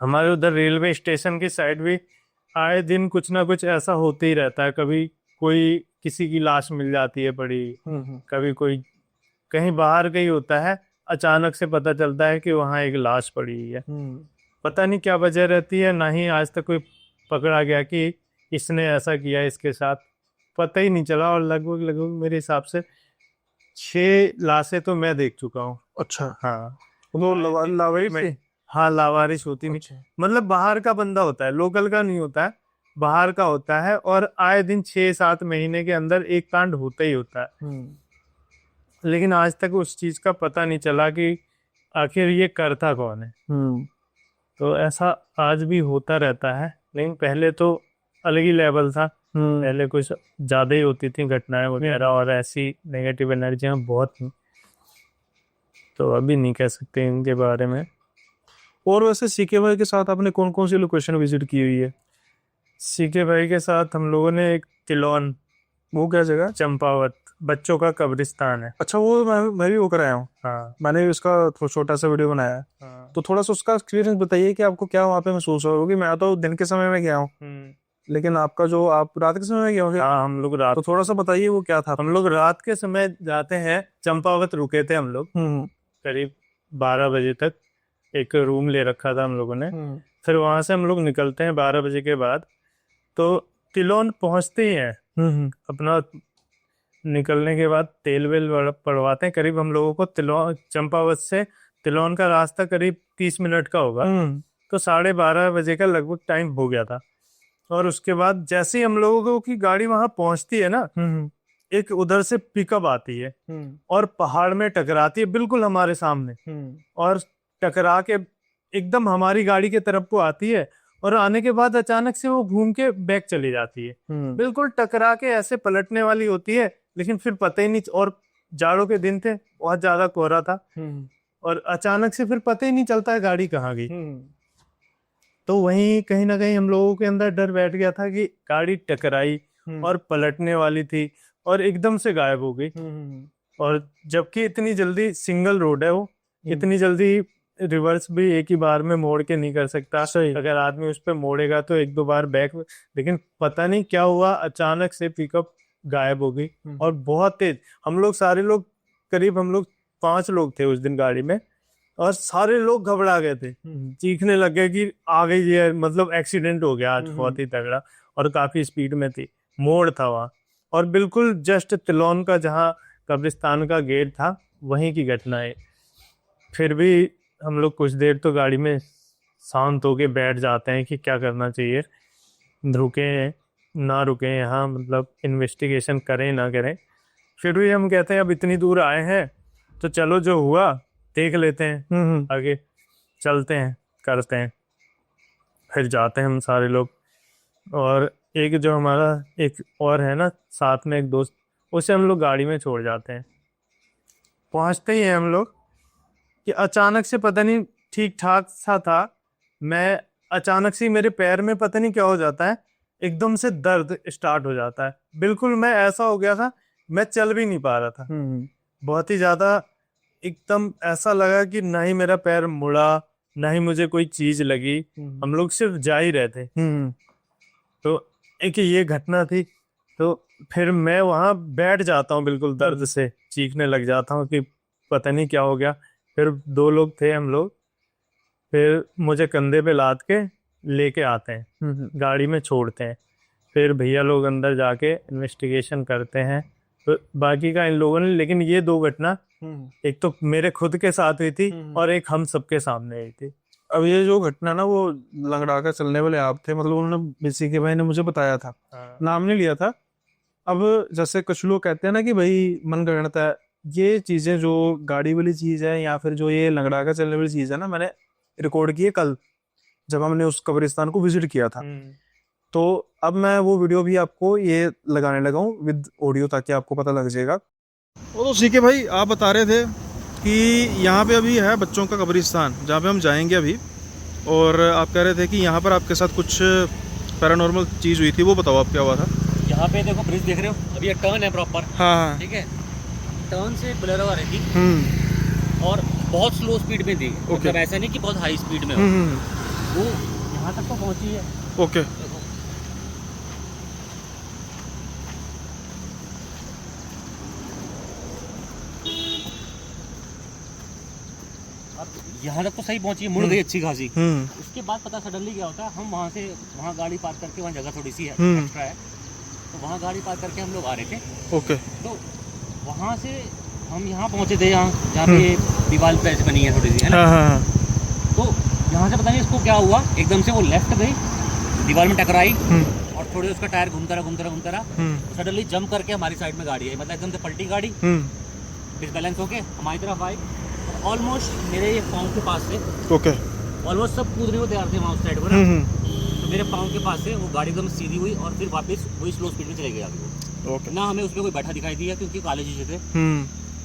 हमारे उधर रेलवे स्टेशन की साइड भी आए दिन कुछ ना कुछ ऐसा होते ही रहता है, कभी कोई किसी की लाश मिल जाती है पड़ी, कभी कोई कहीं बाहर गई होता है, अचानक से पता चलता है कि वहां एक लाश पड़ी हुई है। पता नहीं क्या वजह रहती है, ना ही आज तक कोई पकड़ा गया कि इसने ऐसा किया इसके साथ, पता ही नहीं चला। और लगभग लगभग मेरे हिसाब से 6 लाशें तो मैं देख चुका हूँ। अच्छा। हाँ। वो लावारिस मैं- थे? हाँ, लावारिस होती नहीं, अच्छा। मतलब बाहर का बंदा होता है, लोकल का नहीं होता है, बाहर का होता है, और आए दिन 6-7 महीने के अंदर एक कांड होता ही होता है, लेकिन आज तक उस चीज का पता नहीं चला कि आखिर ये करता कौन है। तो ऐसा आज भी होता रहता है, लेकिन पहले तो अलग ही लेवल था, पहले कुछ ज्यादा ही होती थी घटनाएं वगैरह, और ऐसी नेगेटिव एनर्जियां बहुत थी, तो अभी नहीं कह सकते इनके बारे में। और वैसे सीके भाई के साथ आपने कौन कौन सी लोकेशन विजिट की हुई है? सीके भाई के साथ हम लोगों ने एक तिलोन, वो क्या जगह? चंपावत, बच्चों का कब्रिस्तान है। अच्छा, वो मैं भी वो कराया हूँ। हाँ। मैंने भी उसका छोटा सा वीडियो बनाया है। हाँ। तो थोड़ा सा उसका एक्सपीरियंस बताइए कि आपको क्या वहाँ पे महसूस हुआ, क्योंकि मैं तो दिन के समय में गया हूँ, लेकिन आपका जो, आप रात के समय में गए होंगे। हाँ, हम लोग रात, तो थोड़ा सा बताइए वो क्या था। हम लोग रात के समय जाते हैं, चंपावत रुके थे हम लोग, करीब 12 बजे तक एक रूम ले रखा था हम लोगों ने। फिर वहां से हम लोग निकलते हैं 12 बजे के बाद, तो तिलोन पहुंचते ही हैं, अपना निकलने के बाद तेल वेल पड़वाते हैं। करीब हम लोगों को तिलोन, चंपावत से तिलोन का रास्ता करीब 30 मिनट का होगा, तो 12:30 बजे का लगभग टाइम हो गया था। और उसके बाद जैसे ही हम लोगों की गाड़ी वहां पहुंचती है ना, एक उधर से पिकअप आती है, और पहाड़ में टकराती है बिल्कुल हमारे सामने, और टकरा के एकदम हमारी गाड़ी के तरफ को आती है, और आने के बाद अचानक से वो घूम के बैक चली जाती है, बिल्कुल टकरा के ऐसे पलटने वाली होती है, लेकिन फिर पता ही नहीं। और जाड़ों के दिन थे, बहुत ज्यादा कोहरा था, और अचानक से फिर पता ही नहीं चलता है गाड़ी कहाँ गई। तो वहीं कहीं ना कहीं हम लोगों के अंदर डर बैठ गया था कि गाड़ी टकराई और पलटने वाली थी, और एकदम से गायब हो गई। और जबकि इतनी जल्दी सिंगल रोड है वो, इतनी जल्दी रिवर्स भी एक ही बार में मोड़ के नहीं कर सकता। अगर आदमी उस पर मोड़ेगा तो 1-2 बार बैक, लेकिन पता नहीं क्या हुआ, अचानक से पिकअप गायब हो गई, और बहुत तेज। हम लोग सारे लोग, करीब हम लोग 5 लोग थे उस दिन गाड़ी में, और सारे लोग घबरा गए थे, चीखने लग गए कि आ गई है, मतलब एक्सीडेंट हो गया आज, बहुत ही तगड़ा, और काफी स्पीड में थी, मोड़ था वहाँ, और बिल्कुल जस्ट तिलोन का जहाँ कब्रिस्तान का गेट था वहीं की घटना है। फिर भी हम लोग कुछ देर तो गाड़ी में शांत होके बैठ जाते हैं कि क्या करना चाहिए, रुके ना रुके यहाँ, मतलब इन्वेस्टिगेशन करें ना करें। फिर भी हम कहते हैं अब इतनी दूर आए हैं तो चलो जो हुआ देख लेते हैं, आगे चलते हैं, करते हैं। फिर जाते हैं हम सारे लोग। और एक जो हमारा एक और है ना साथ में एक दोस्त, उसे हम लोग गाड़ी में छोड़ जाते हैं। पहुंचते ही हैं हम लोग कि अचानक से पता नहीं, ठीक ठाक सा था मैं, अचानक से मेरे पैर में पता नहीं क्या हो जाता है, एकदम से दर्द स्टार्ट हो जाता है। बिल्कुल मैं ऐसा हो गया था, मैं चल भी नहीं पा रहा था। बहुत ही ज्यादा एकदम ऐसा लगा कि ना ही मेरा पैर मुड़ा, ना ही मुझे कोई चीज लगी। हम लोग सिर्फ जा ही रहे थे। तो एक ये घटना थी। तो फिर मैं वहां बैठ जाता हूँ, बिल्कुल दर्द से चीखने लग जाता हूँ कि पता नहीं क्या हो गया। फिर 2 लोग थे हम लोग, फिर मुझे कंधे पे लाद के लेके आते हैं, गाड़ी में छोड़ते हैं। फिर भैया लोग अंदर जाके इन्वेस्टिगेशन करते हैं। तो बाकी का इन लोगों ने, लेकिन ये 2 घटना एक तो मेरे खुद के साथ हुई थी और एक हम सबके सामने हुई थी। अब ये जो घटना ना, वो लंगड़ा कर चलने वाले आप थे, मतलब उन्होंने बीसी के भाई ने मुझे बताया था, नाम नहीं लिया था। अब जैसे कुछ लोग कहते हैं ना कि भाई मनगढ़ंत है, ये चीजें जो गाड़ी वाली चीज है या फिर जो ये लंगड़ा कर चलने वाली चीज है ना, मैंने रिकॉर्ड की है कल जब हमने उस कब्रिस्तान को विजिट किया था। तो अब मैं वो वीडियो भी आपको ये लगाने लगा हूँ विद ऑडियो, ताकि आपको पता लग जाएगा। वो तो सीके भाई आप बता रहे थे कि यहाँ पे अभी है बच्चों का कब्रिस्तान जहाँ पे हम जाएंगे अभी, और आप कह रहे थे कि यहाँ पर आपके साथ कुछ पैरानॉर्मल चीज़ हुई थी, वो बताओ आप क्या हुआ था। यहाँ पे देखो ब्रिज देख रहे हो, अभी ये टर्न है प्रॉपर। हाँ ठीक है, टर्न से बोलेरो आ रही थी और बहुत स्लो स्पीड में थी। मतलब ऐसा नहीं कि बहुत हाई स्पीड में हो। वो यहाँ तक तो पहुँची है। ओके। अब यहाँ तक तो सही पहुँची है, मुड़ गई अच्छी खासी। उसके बाद पता सडनली क्या होता है, हम वहाँ से वहाँ गाड़ी पार्क करके, वहाँ जगह थोड़ी सी है एक्स्ट्रा है, तो वहाँ गाड़ी पार्क करके हम लोग आ रहे थे। ओके। तो वहाँ से हम यहाँ पहुँचे थे, जहाँ पे दीवार पे ऐसे बनी है थोड़ी सी, है ना। तो यहाँ से पता नहीं इसको क्या हुआ, एकदम से वो लेफ्ट गई, दीवार में टकराई और थोड़ी उसका टायर घूमता रहा। सडनली जंप करके हमारी साइड में गाड़ी आई, मतलब एकदम से पलटी गाड़ी, डिसबैलेंस होके हमारी तरफ आई। ऑलमोस्ट मेरे ये पाँव के पास से, ओके, ऑलमोस्ट सब कूदने को तैयार थे वहाँ उस साइड पर। तो मेरे पाँव के पास से वो गाड़ी एकदम सीधी हुई और फिर वापस वही स्लो स्पीड में चले गई आगे। वो ना हमें उसमें कोई बैठा दिखाई दिया क्योंकि काले शीशे थे,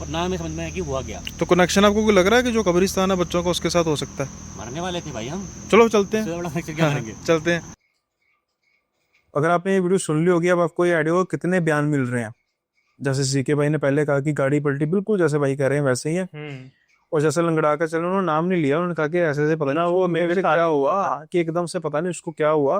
और ना हमें समझ में आया कि हुआ क्या। तो कनेक्शन आपको कोई लग रहा है कि जो कब्रिस्तान है बच्चों का उसके साथ हो सकता है? मरने वाले थे भाई हम। चलो चलते हैं, इससे बड़ा लेक्चर क्या करेंगे। चलते हैं। अगर आपने ये वीडियो सुन ली होगी, अब आपको ये आइडिया होगा कितने बयान मिल रहे हैं। जैसे सीके भाई ने पहले कहा कि गाड़ी पलटी, बिल्कुल जैसे भाई कह रहे हैं वैसे ही है। और जैसे लंगड़ा कर चले, उन्होंने नाम नहीं लिया, उन्होंने कहा कि ऐसे ऐसे पता नहीं वो मेरे से क्या हुआ, कि एकदम से पता नहीं उसको क्या हुआ।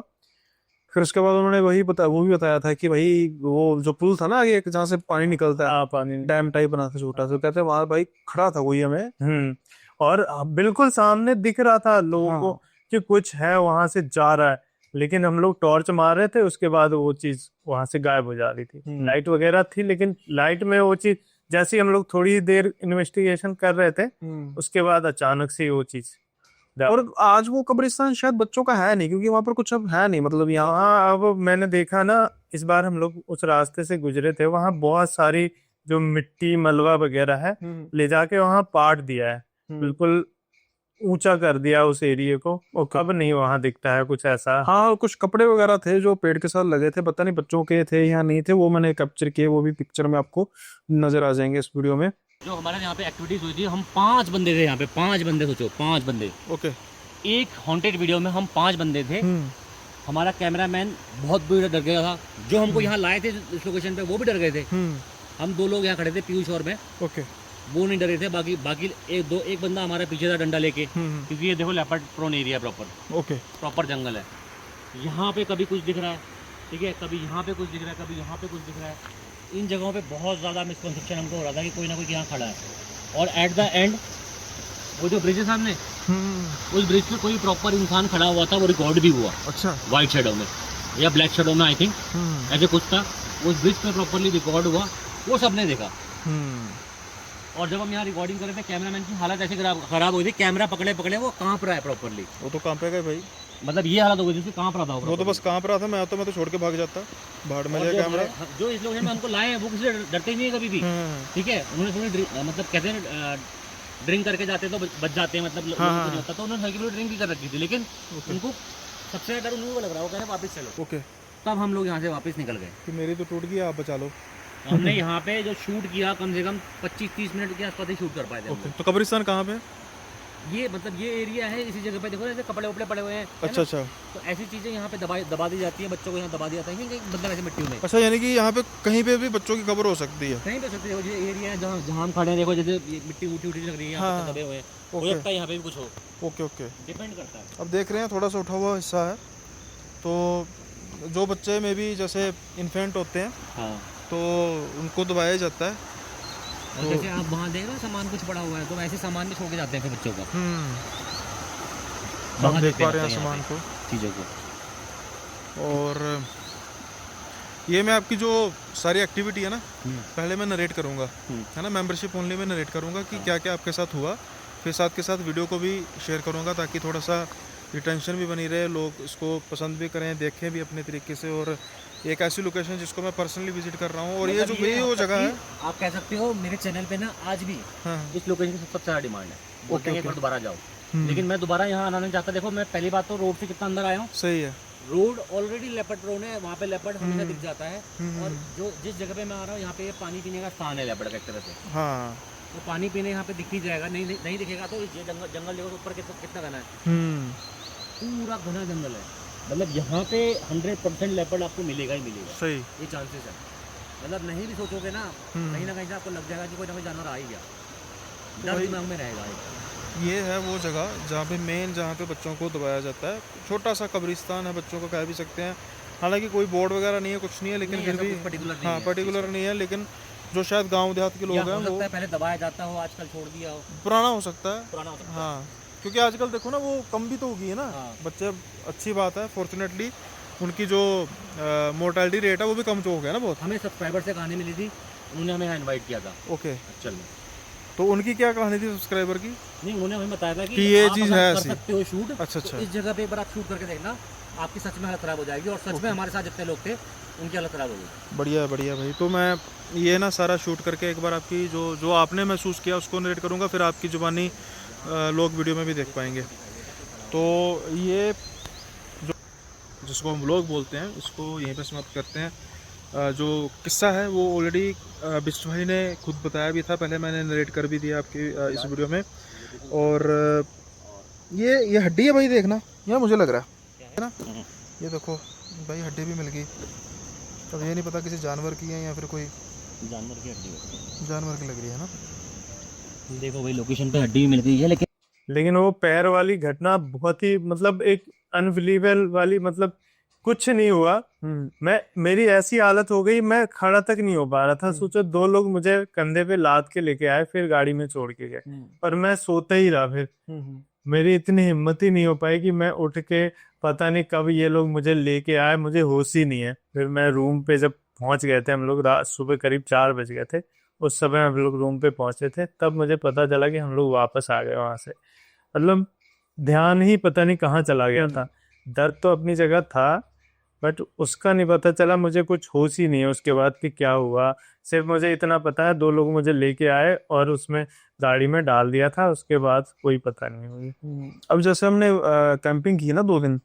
फिर उसके बाद उन्होंने वो भी बताया था कि भाई वो जो पुल था ना आगे जहाँ से पानी निकलता है, पानी डैम टाइप बना था छोटा सा, कहते हैं वहां भाई खड़ा था कोई हमें। और बिल्कुल सामने दिख रहा था लोगों को कि कुछ है वहां से जा रहा है, लेकिन हम लोग टॉर्च मार रहे थे, उसके बाद वो चीज वहां से गायब हो जा रही थी। लाइट वगैरह थी, लेकिन लाइट में वो चीज, जैसे ही हम लोग थोड़ी देर इन्वेस्टिगेशन कर रहे थे, उसके बाद अचानक से वो चीज। और आज वो कब्रिस्तान शायद बच्चों का है नहीं, क्योंकि वहां पर कुछ अब है नहीं, मतलब यहाँ। हाँ, अब मैंने देखा ना, इस बार हम लोग उस रास्ते से गुजरे थे, वहां बहुत सारी जो मिट्टी मलबा वगैरह है ले जाके वहां पाट दिया है, बिल्कुल ऊंचा कर दिया उस एरिया को। अब नहीं वहां दिखता है कुछ ऐसा। हाँ, और कुछ कपड़े वगैरह थे जो पेड़ के साथ लगे थे, पता नहीं बच्चों के थे या नहीं थे, वो मैंने कैप्चर किए, वो भी पिक्चर में आपको नजर आ जाएंगे इस वीडियो में। जो हमारे यहाँ पे एक्टिविटीज हुई थी, हम 5 बंदे थे यहाँ पे, 5 बंदे, सोचो 5 बंदे। ओके। एक हॉन्टेड वीडियो में हम 5 बंदे थे। हमारा कैमरामैन बहुत बुरी तरह डर गया था, जो हमको यहाँ लाए थे इस लोकेशन पे वो भी डर गए थे। हम 2 लोग यहाँ खड़े थे पीयूष और मैं, ओके, वो नहीं डरे थे। बाकी एक बंदा हमारे पीछे था डंडा लेके, क्योंकि ये देखो leopard prone area proper. Okay, proper जंगल है। यहाँ पे कभी कुछ दिख रहा है, ठीक है, कभी यहाँ पे कुछ दिख रहा है, कभी यहाँ पे कुछ दिख रहा है। इन जगहों पे बहुत ज़्यादा मिसकंसेप्शन हमको हो रहा था कि कोई ना कोई यहाँ खड़ा है। और एट द एंड वो जो ब्रिज है सामने, उस ब्रिज पे कोई प्रॉपर इंसान खड़ा हुआ था, वो रिकॉर्ड भी हुआ। अच्छा, व्हाइट शेडो में या ब्लैक शेडो में, आई थिंक ऐसे कुछ था। उस ब्रिज पे प्रॉपरली रिकॉर्ड हुआ, वो सबने देखा। और जब हम यहाँ रिकॉर्डिंग कर रहे थे, कैमरामैन की हालत ऐसे खराब हुई थी, कैमरा पकड़े वो कांप रहा है प्रॉपरली। वो तो कांपेगा भाई, मतलब ये हालत हो गई थी, कांप रहा था वो तो बस कांप रहा था। मैं तो छोड़ के भाग जाता, भाड़ में जाए कैमरा। जो इस लोग ने हमको लाए हैं वो किसी से डरते ही नहीं है कभी भी, ठीक है। उन्होंने थोड़ी मतलब कहते हैं ड्रिंक करके जाते तो बच जाते हैं, मतलब होता, तो उन्होंने हल्की ड्रिंक भी कर रखी थी, लेकिन उनको सबसे ज्यादा डर उन्हीं को लग रहा है, वो कह रहे हैं वापस चलो। ओके, तब हम लोग यहाँ से वापस निकल गए। कि मेरी तो टूट गई, आप बचा लो। हमने यहाँ पे जो शूट किया कम से कम 25-30 मिनट के आसपास ही शूट कर पाए थे हम ओके, तो कब्रिस्तान कहाँ पे है? लोग। ये मतलब ये एरिया है, इसी जगह पे देखो ऐसे कपड़े उपड़े पड़े हुए हैं, है अच्छा ना? अच्छा तो ऐसी चीजें यहाँ पे दबा दी जाती है, बच्चों को यहाँ दबा दिया जाता है, कहीं मतलब ऐसे मिट्टी में अच्छा, यानी कि यहाँ पे कहीं पे भी बच्चों की कब्र हो सकती है। कहीं पे सकते हो। ये एरिया है जहाँ जहाँ हम खड़े हैं, देखो जैसे ये मिट्टी ऊटी उठी लग रही है, यहाँ पे हाँ, दबे हुए हैं, हो ओके सकता है यहाँ पे भी कुछ हो, ओके ओके। डिपेंड करता है। अब देख रहे हैं थोड़ा सा उठा हुआ हिस्सा है, तो जो बच्चे में भी जैसे इन्फेंट होते हैं हाँ, तो उनको दबाया जाता है। और जैसे आप वहाँ देख रहे हो सामान कुछ पड़ा हुआ है, तो वैसे सामान भी छोड़ के जाते हैं फिर बच्चों का, आप वहाँ देख देते पा रहे हैं हैं सामान को। चीज़ों को। और ये मैं आपकी जो सारी एक्टिविटी है ना, हम्म, पहले मैं नरेट करूँगा, हम्म। है ना, मेंबरशिप ओनली में नरेट करूँगा कि क्या क्या आपके साथ हुआ, फिर साथ के साथ वीडियो को भी शेयर करूँगा ताकि थोड़ा सा रिटेंशन भी बनी रहे, लोग इसको पसंद भी करें, देखें भी अपने तरीके से। और एक ऐसी लोकेशन जिसको मैं पर्सनली विजिट कर रहा हूँ, और ये जो मतलब ये वो जगह है। आप कह सकते हो मेरे चैनल पे ना आज भी हाँ, इस लोकेशन की सबसे ज़्यादा डिमांड है, बोलते हैं एक बार दोबारा जाओ, हम्म, लेकिन मैं दोबारा यहाँ आना नहीं चाहता। देखो मैं पहली बात तो रोड से कितना अंदर आया हूँ, सही है। रोड ऑलरेडी लेपर्ड रोड है, वहाँ पे लेपर्ड हमेशा दिख जाता है, हम्म, और जो जिस जगह पे मैं आ रहा हूँ यहाँ पे ये पानी पीने का स्थान है लेपर्ड का एक तरह से, हाँ, तो पानी पीने यहाँ पे दिख ही जाएगा, नहीं दिखेगा तो ये जंगल देखो ऊपर कितना घना है, हम्म, पूरा घना जंगल है, मतलब यहाँ पे 100% लेपर्ड आपको मिलेगा ही मिलेगा, सही। ये चांसेस है। मतलब नहीं भी सोचोगे ना, कहीं ना कहीं से आपको लग जाएगा कि कोई ना कोई जानवर आ ही गया, डर भाई- दिमाग में रहेगा एक। ये है वो जगह जहाँ पे मेन, जहाँ पे बच्चों को दबाया जाता है। छोटा सा कब्रिस्तान है, बच्चों को कह भी सकते हैं। हालांकि कोई बोर्ड वगैरह नहीं है, कुछ नहीं है, लेकिन नहीं, फिर ऐसा भी कुछ particular नहीं हाँ, है पर्टिकुलर नहीं है, लेकिन जो शायद गांव देहात के लोग या हैं हो वो सकता है पहले दबाया जाता हो, आजकल छोड़ दिया हो, पुराना हो सकता है। पुराना हो सकता है। हाँ, क्योंकि आजकल देखो ना, वो कम भी तो होगी है ना हाँ। बच्चे। अच्छी बात है, फॉर्चुनेटली उनकी जो मोर्टेलिटी रेट है वो भी कम तो हो गया ना बहुत। हमें सब्सक्राइबर से कहानी मिली थी, उन्होंने हमें इनवाइट किया था ओके, चल, तो उनकी क्या कहानी थी सब्सक्राइबर की? नहीं उन्होंने हमें बताया था कि ये आप चीज़ अगर है कर ऐसी। सकते हो शूट, अच्छा, तो अच्छा। इस जगह पे एक बार आप शूट करके देखना, आपकी सच में हालत खराब हो जाएगी, और सच में हमारे साथ जितने लोग थे उनकी हालत खराब हो गई। बढ़िया बढ़िया भाई। तो मैं ये ना सारा शूट करके एक बार आपकी जो जो आपने महसूस किया उसको नरेट करूँगा, फिर आपकी ज़ुबानी लोग वीडियो में भी देख पाएंगे। तो ये जो जिसको हम व्लॉग बोलते हैं, इसको यहीं पे समाप्त करते हैं। जो किस्सा है वो ऑलरेडी बिष्ट भाई ने खुद बताया भी था, पहले मैंने नरेट कर भी दिया आपकी इस वीडियो में। और ये हड्डी है भाई, देखना यार, मुझे लग रहा है ना, ये देखो भाई, हड्डी भी मिल गई। अब ये नहीं पता किसी जानवर की है या फिर कोई जानवर की हड्डी, जानवर की लग रही है ना। देखो भाई लोकेशन पे हड्डी भी मिल गई है, लेकिन वो पैर वाली घटना बहुत ही मतलब एक अनबिलीवेबल वाली, मतलब कुछ नहीं हुआ। मैं मेरी ऐसी हालत हो गई, मैं खड़ा तक नहीं हो पा रहा था। सोचो 2 लोग मुझे कंधे पे लाद के लेके आए, फिर गाड़ी में छोड़ के गए, और मैं सोता ही रहा। फिर मेरी इतनी हिम्मत ही नहीं हो पाई कि मैं उठ के, पता नहीं कब ये लोग मुझे लेके आए, मुझे होश ही नहीं है। फिर मैं रूम पे जब पहुंच गए थे हम लोग, रात सुबह करीब 4 बज गए थे, उस समय हम लोग रूम पे पहुंचे थे, तब मुझे पता चला कि हम लोग वापस आ गए वहां से। मतलब ध्यान ही पता नहीं कहाँ चला गया था। दर्द तो अपनी जगह था, बट उसका नहीं पता चला, मुझे कुछ होश ही नहीं है उसके बाद कि क्या हुआ। सिर्फ मुझे इतना पता है 2 लोग मुझे लेके आए और उसमें गाड़ी में डाल दिया था, उसके बाद कोई पता नहीं हुई। अब जैसे हमने कैंपिंग की ना 2 दिन,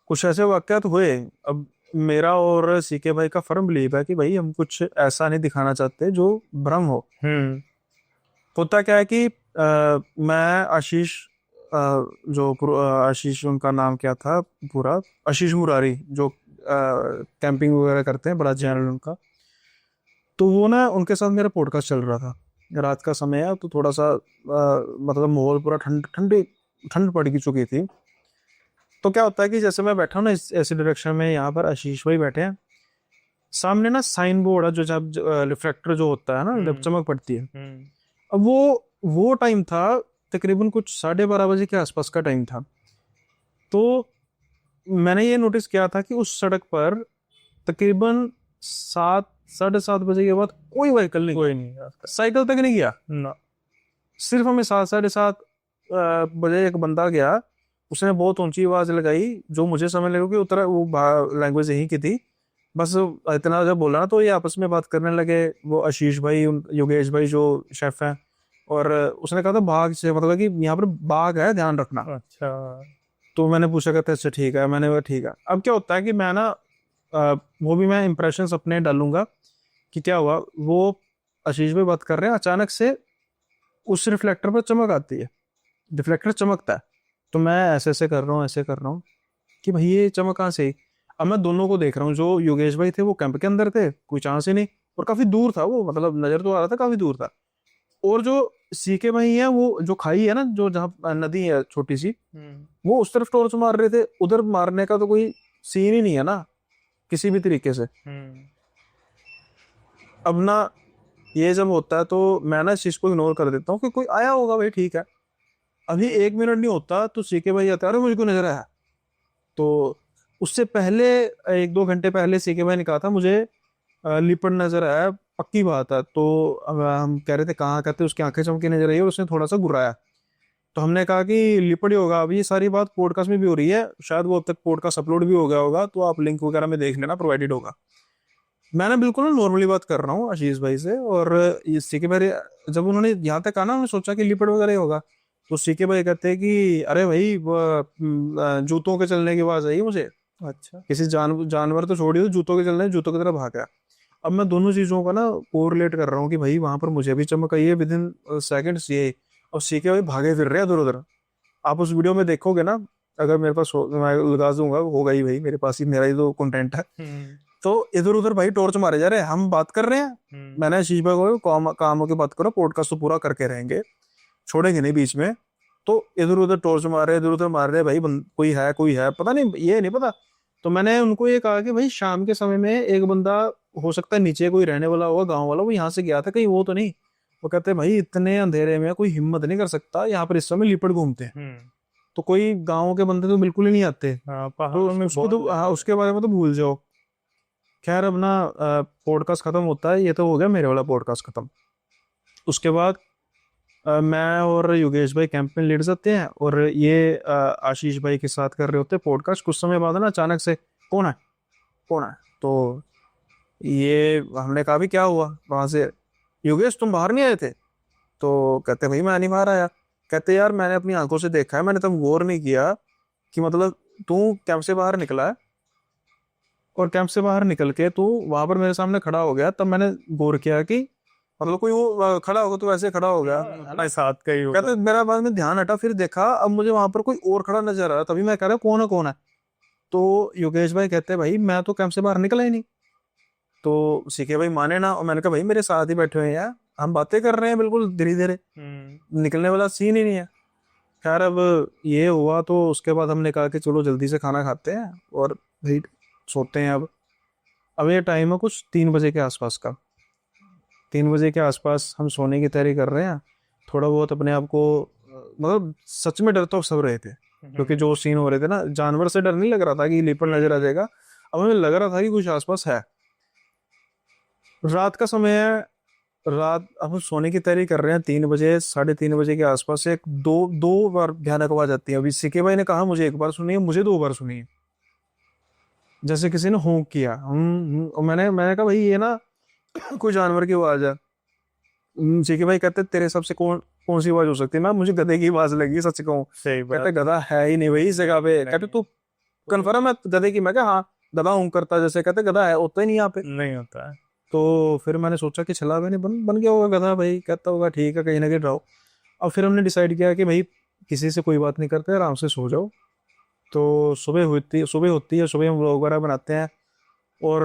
कुछ ऐसे वाकयात हुए। अब मेरा और सीके भाई का फर्म बिलीव है कि भाई हम कुछ ऐसा नहीं दिखाना चाहते जो भ्रम हो। होता क्या है कि मैं आशीष, आशीष, उनका नाम क्या था पूरा, आशीष मुरारी, जो कैंपिंग वगैरह करते हैं, बड़ा चैनल उनका। तो वो ना, उनके साथ मेरा पॉडकास्ट चल रहा था, रात का समय है, तो थोड़ा सा मतलब माहौल पूरा ठंड पड़ चुकी थी। तो क्या होता है कि जैसे मैं बैठा हूँ ना ऐसी डायरेक्शन में, यहाँ पर आशीष भाई बैठे हैं, सामने ना साइन बोर्ड है, जो जब रिफ्लेक्टर जो होता है ना, जब चमक पड़ती है। अब वो टाइम था, तकरीबन कुछ 12:30 बजे के आसपास का टाइम था। तो मैंने ये नोटिस किया था कि उस सड़क पर तकरीबन 7-7:30 बजे के बाद कोई व्हीकल नहीं, कोई नहीं, साइकिल तक नहीं गया ना। सिर्फ हमें 7-7:30 बजे एक बंदा गया, उसने बहुत ऊंची आवाज लगाई, जो मुझे समझ लगा कि उतना वो लैंग्वेज यहीं की थी। बस इतना जब बोला ना, तो ये आपस में बात करने लगे, वो आशीष भाई, योगेश भाई जो शेफ हैं, और उसने कहा था बाघ से मतलब कि यहाँ पर बाघ है, ध्यान रखना। अच्छा। तो तो मैंने पूछा, कहते अच्छा ठीक है। मैंने कहा ठीक है। अब क्या होता है कि मैं ना वो भी मैं इंप्रेशंस अपने डालूंगा कि क्या हुआ। वो आशीष भाई बात कर रहे हैं, अचानक से उस रिफ्लेक्टर पर चमक आती है, रिफ्लेक्टर चमकता है। तो मैं ऐसे ऐसे कर रहा हूँ, ऐसे कर रहा हूँ कि भाई ये चमक कहाँ से आई? अब मैं दोनों को देख रहा हूँ, जो योगेश भाई थे वो कैंप के अंदर थे, कोई चांस ही नहीं, और काफी दूर था वो, मतलब नजर तो आ रहा था काफी दूर था। और जो सीके भाई है, वो जो खाई है ना, जो जहाँ नदी है छोटी सी, वो उस तरफ टॉर्च मार रहे थे। उधर मारने का तो कोई सीन ही नहीं है ना किसी भी तरीके से। अब ना ये जब होता है तो मैं ना इस चीज को इग्नोर कर देता हूँ कि कोई आया होगा भाई, ठीक है। अभी 1 मिनट नहीं होता तो सीके भाई आता है, अरे मुझको नजर आया। तो उससे पहले 1-2 घंटे पहले सीके भाई ने कहा था मुझे लिपट नजर आया, पक्की बात है। तो हम कह रहे थे कहाँ, कहते उसकी आंखें चमकी नजर आई और उसने थोड़ा सा घुराया। तो हमने कहा कि लिपट ही होगा। अब ये सारी बात पॉडकास्ट में भी हो रही है, शायद वो अब तक पॉडकास्ट अपलोड भी हो गया होगा, तो आप लिंक वगैरह में देख लेना, प्रोवाइडेड होगा। मैं ना बिल्कुल नॉर्मली बात कर रहा हूँ आशीष भाई से, और ये सीके भाई जब उन्होंने यहाँ तक कहा ना, उन्होंने सोचा कि लिपट वगैरह ही होगा। तो सीके भाई कहते हैं कि अरे भाई जूतों के चलने की आवाज आई मुझे। अच्छा। किसी जानवर तो छोड़िए, जूतों के चलने, जूतों की तरफ भागा। अब मैं दोनों चीजों का ना कोरिलेट कर रहा हूँ कि भाई वहां पर मुझे भी चमक आई है विद इन सेकेंड्स ये, और सीके भाई भागे फिर रहे हैं इधर उधर। आप उस वीडियो में देखोगे ना, अगर मेरे पास मैं लगा दूंगा, होगा ही भाई मेरे पास ही, मेरा ही तो कंटेंट है। तो इधर उधर भाई टॉर्च मारे जा रहे हैं, हम बात कर रहे हैं। मैंने आशीष भाई को काम होकर बात करो, पॉडकास्ट तो पूरा करके रहेंगे, छोड़ेंगे नहीं बीच में। तो इधर उधर टॉर्च मार रहे, इधर उधर मार रहे भाई, कोई है पता नहीं, ये नहीं पता। तो मैंने उनको ये कहा कि भाई शाम के समय में एक बंदा हो सकता है नीचे कोई रहने वाला होगा, गाँव वाला, वो यहाँ से गया था कहीं, वो तो नहीं। वो कहते हैं भाई इतने अंधेरे में कोई हिम्मत नहीं कर सकता, यहाँ पर इस समय लिपट घूमते हैं, तो कोई गाँव के बंदे तो बिल्कुल ही नहीं आते। हाँ, तो पहाड़ों में उसको तो बहुत हाँ, उसके बारे में तो भूल जाओ। खैर अब ना पॉडकास्ट खत्म होता है, ये तो हो गया मेरे वाला पॉडकास्ट खत्म। उसके बाद मैं और योगेश भाई कैंप में लेट जाते हैं, और ये आशीष भाई के साथ कर रहे होते हैं पॉडकास्ट। कुछ समय बाद ना अचानक से कौन है, कौन है? तो ये हमने कहा भी क्या हुआ वहां से, योगेश तुम बाहर नहीं आए थे? तो कहते भाई मैं नहीं बाहर आया। कहते यार मैंने अपनी आंखों से देखा है, मैंने तब गौर नहीं किया कि मतलब तू कैंप से बाहर निकला है, और कैंप से बाहर निकल के तू वहां पर मेरे सामने खड़ा हो गया, तब मैंने गौर किया कि मतलब कोई वो खड़ा होगा तो ऐसे खड़ा हो गया है ना। हमारे साथ का ही होगा। कहते मेरा बाद में ध्यान हटा, फिर देखा, अब मुझे वहां पर कोई और खड़ा नजर आ रहा, तभी मैं कह रहा कौन है कौन है। तो योगेश भाई कहते हैं भाई मैं तो कैंप से बाहर निकला ही नहीं। तो सीखे भाई माने ना, और मैंने कहा भाई मेरे साथ ही बैठे हुए हैं यार, हम बातें कर रहे हैं बिल्कुल धीरे धीरे, निकलने वाला सीन ही नहीं है। खैर अब ये हुआ, तो उसके बाद हमने कहा कि चलो जल्दी से खाना खाते हैं और भाई सोते हैं। अब ये टाइम है कुछ 3 बजे के आसपास का। 3 बजे के आसपास हम सोने की तैयारी कर रहे हैं। थोड़ा बहुत अपने आप को मतलब सच में डर तो सब रहे थे, क्योंकि जो सीन हो रहे थे ना, जानवर से डर नहीं लग रहा था कि लिपट नजर आ जाएगा, अब हमें लग रहा था कि कुछ आसपास है। रात का समय है, रात अब हम सोने की तैयारी कर रहे हैं। 3 बजे 3:30 बजे के आसपास एक दो दो बार भयानक आवाज आती है। अभी सीके भाई ने कहा मुझे एक बार सुनी है, मुझे 2 बार सुनी है, जैसे किसी ने होंक किया। और मैंने कहा भाई ये ना कोई जानवर की आवाज है। सीके भाई कहते तेरे हिसाब से कौन कौन सी आवाज हो सकती है? मैं मुझे गधे की आवाज लगी, सच कहूँ। सही बात। कहते गधा है ही नहीं भाई इस जगह पे। कहते तू कन्फर्म है गधे की? मैं कहा हाँ, गधा होंक करता है जैसे। कहते गधा है होता ही नहीं यहाँ पे। नहीं होता है। तो फिर मैंने सोचा कि चला मैंने बन गया होगा गधा भाई। कहता होगा ठीक है, कहीं ना कहीं रहो। अब फिर हमने डिसाइड किया कि भाई किसी से कोई बात नहीं करते, आराम से सो जाओ। तो सुबह होती है, सुबह हम व्लॉग वगैरह बनाते हैं, और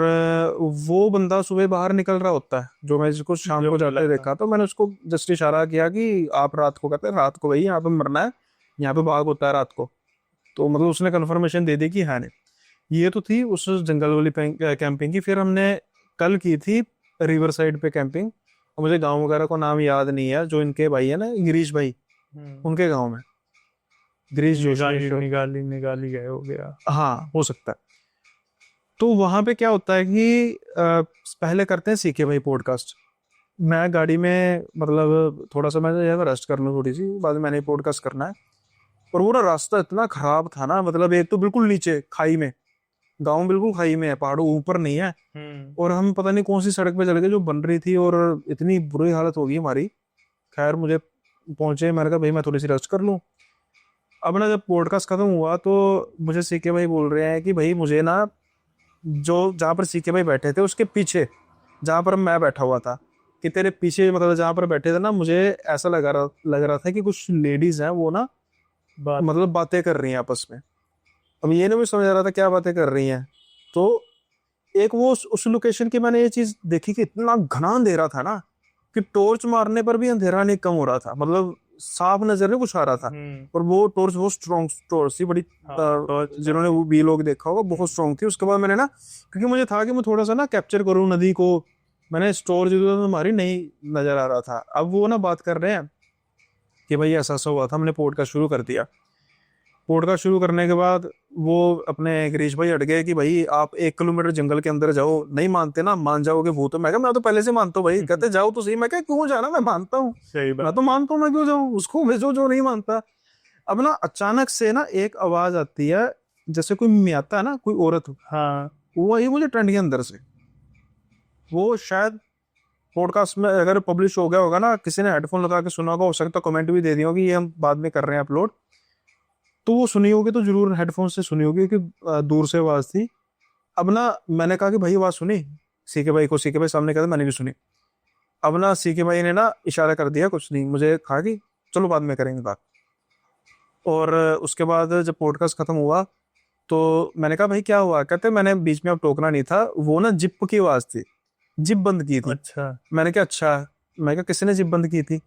वो बंदा सुबह बाहर निकल रहा होता है जो मैं जिसको शाम को जाते देखा। तो मैंने उसको जस्ट इशारा किया कि आप रात को, कहते हैं रात को भाई यहाँ पे मरना है, यहाँ पे बाघ होता है रात को। तो मतलब उसने कंफर्मेशन दे दी कि हाँ नहीं। ये तो थी उस जंगल वाली कैंपिंग की। फिर हमने कल की थी रिवर साइड पे कैंपिंग, और मुझे गांव वगैरह को नाम याद नहीं है, जो इनके भाई है ना गिरीश भाई, उनके गांव में गिरीश जोशी, निगाली गए हो गया। हाँ हो सकता है। तो वहां पे क्या होता है कि पहले करते हैं सीखे भाई पॉडकास्ट। मैं गाड़ी में मतलब थोड़ा सा मैं रेस्ट कर लूँ थोड़ी सी, बाद में मैंने पॉडकास्ट करना है। और वो ना रास्ता इतना खराब था ना, मतलब एक तो बिल्कुल नीचे खाई में, गांव बिल्कुल खाई में है, पहाड़ों ऊपर नहीं है। और हम पता नहीं कौन सी सड़क पे चले गए जो बन रही थी, और इतनी बुरी हालत हो गई हमारी। खैर मुझे पहुंचे, मैंने कहा भाई मैं थोड़ी सी रेस्ट कर लूँ। अब ना जब पॉडकास्ट खत्म हुआ तो मुझे सीके भाई बोल रहे हैं कि भाई मुझे ना, जो जहाँ पर सीके भाई बैठे थे उसके पीछे जहाँ पर मैं बैठा हुआ था, कि तेरे पीछे मतलब जहाँ पर बैठे थे ना, मुझे ऐसा लग रहा था कि कुछ लेडीज हैं वो ना बात मतलब बातें कर रही हैं आपस में। अब ये नहीं मुझे समझ आ रहा था क्या बातें कर रही हैं। तो एक वो उस लोकेशन की मैंने ये चीज देखी कि इतना घना अंधेरा था ना कि टॉर्च मारने पर भी अंधेरा नहीं कम हो रहा था, मतलब साफ नजर नहीं कुछ आ रहा था। और वो टॉर्च बहुत स्ट्रॉन्ग टॉर्च थी, बड़ी जिन्होंने वो बी लोग देखा होगा बहुत स्ट्रॉन्ग थी। उसके बाद मैंने ना, क्योंकि मुझे था कि मैं थोड़ा सा ना कैप्चर करूँ नदी को, मैंने स्टोर जो हमारी नहीं नजर आ रहा था। अब वो ना बात कर रहे हैं कि भाई ऐसा ऐसा हुआ था, हमने पॉडकास्ट शुरू कर दिया। पॉडकास्ट शुरू करने के बाद वो अपने गिरीश भाई अड़ गए कि भाई आप 1 किलोमीटर जंगल के अंदर जाओ, नहीं मानते ना, मान जाओगे भूत। मैं कहा मैं तो पहले से मानता हूँ भाई। कहते जाओ तो सही। मैं क्या क्यों जाना, मैं मानता हूँ, सही मैं बात। तो मानता हूँ, मैं क्यों जाऊँ, उसको भेजो जो नहीं मानता। अब ना अचानक से ना एक आवाज आती है, जैसे कोई मियाता है ना, कोई औरत, हाँ वो आई मुझे टेंट के अंदर से। वो शायद पॉडकास्ट में अगर पब्लिश हो गया होगा ना, किसी ने हेडफोन लगा के सुना होगा, हो सकता है कमेंट भी दे दिया होगी, ये हम बाद में कर रहे हैं अपलोड। तो वो सुनी होगी तो जरूर हेडफोन से सुनी होगी कि दूर से आवाज थी। अब ना मैंने कहा कि भाई आवाज सुनी, सीके भाई को, सीके भाई सामने कहते मैंने भी सुनी। अब ना सीके भाई ने ना इशारा कर दिया, कुछ नहीं, मुझे कहा कि चलो बाद में करेंगे बात। और उसके बाद जब पॉडकास्ट खत्म हुआ तो मैंने कहा भाई क्या हुआ। कहते मैंने बीच में अब टोकना नहीं था, वो ना जिप की आवाज थी, जिप बंद की थी। अच्छा। मैंने कहा अच्छा। मैं कहा किसने जिप बंद की थी।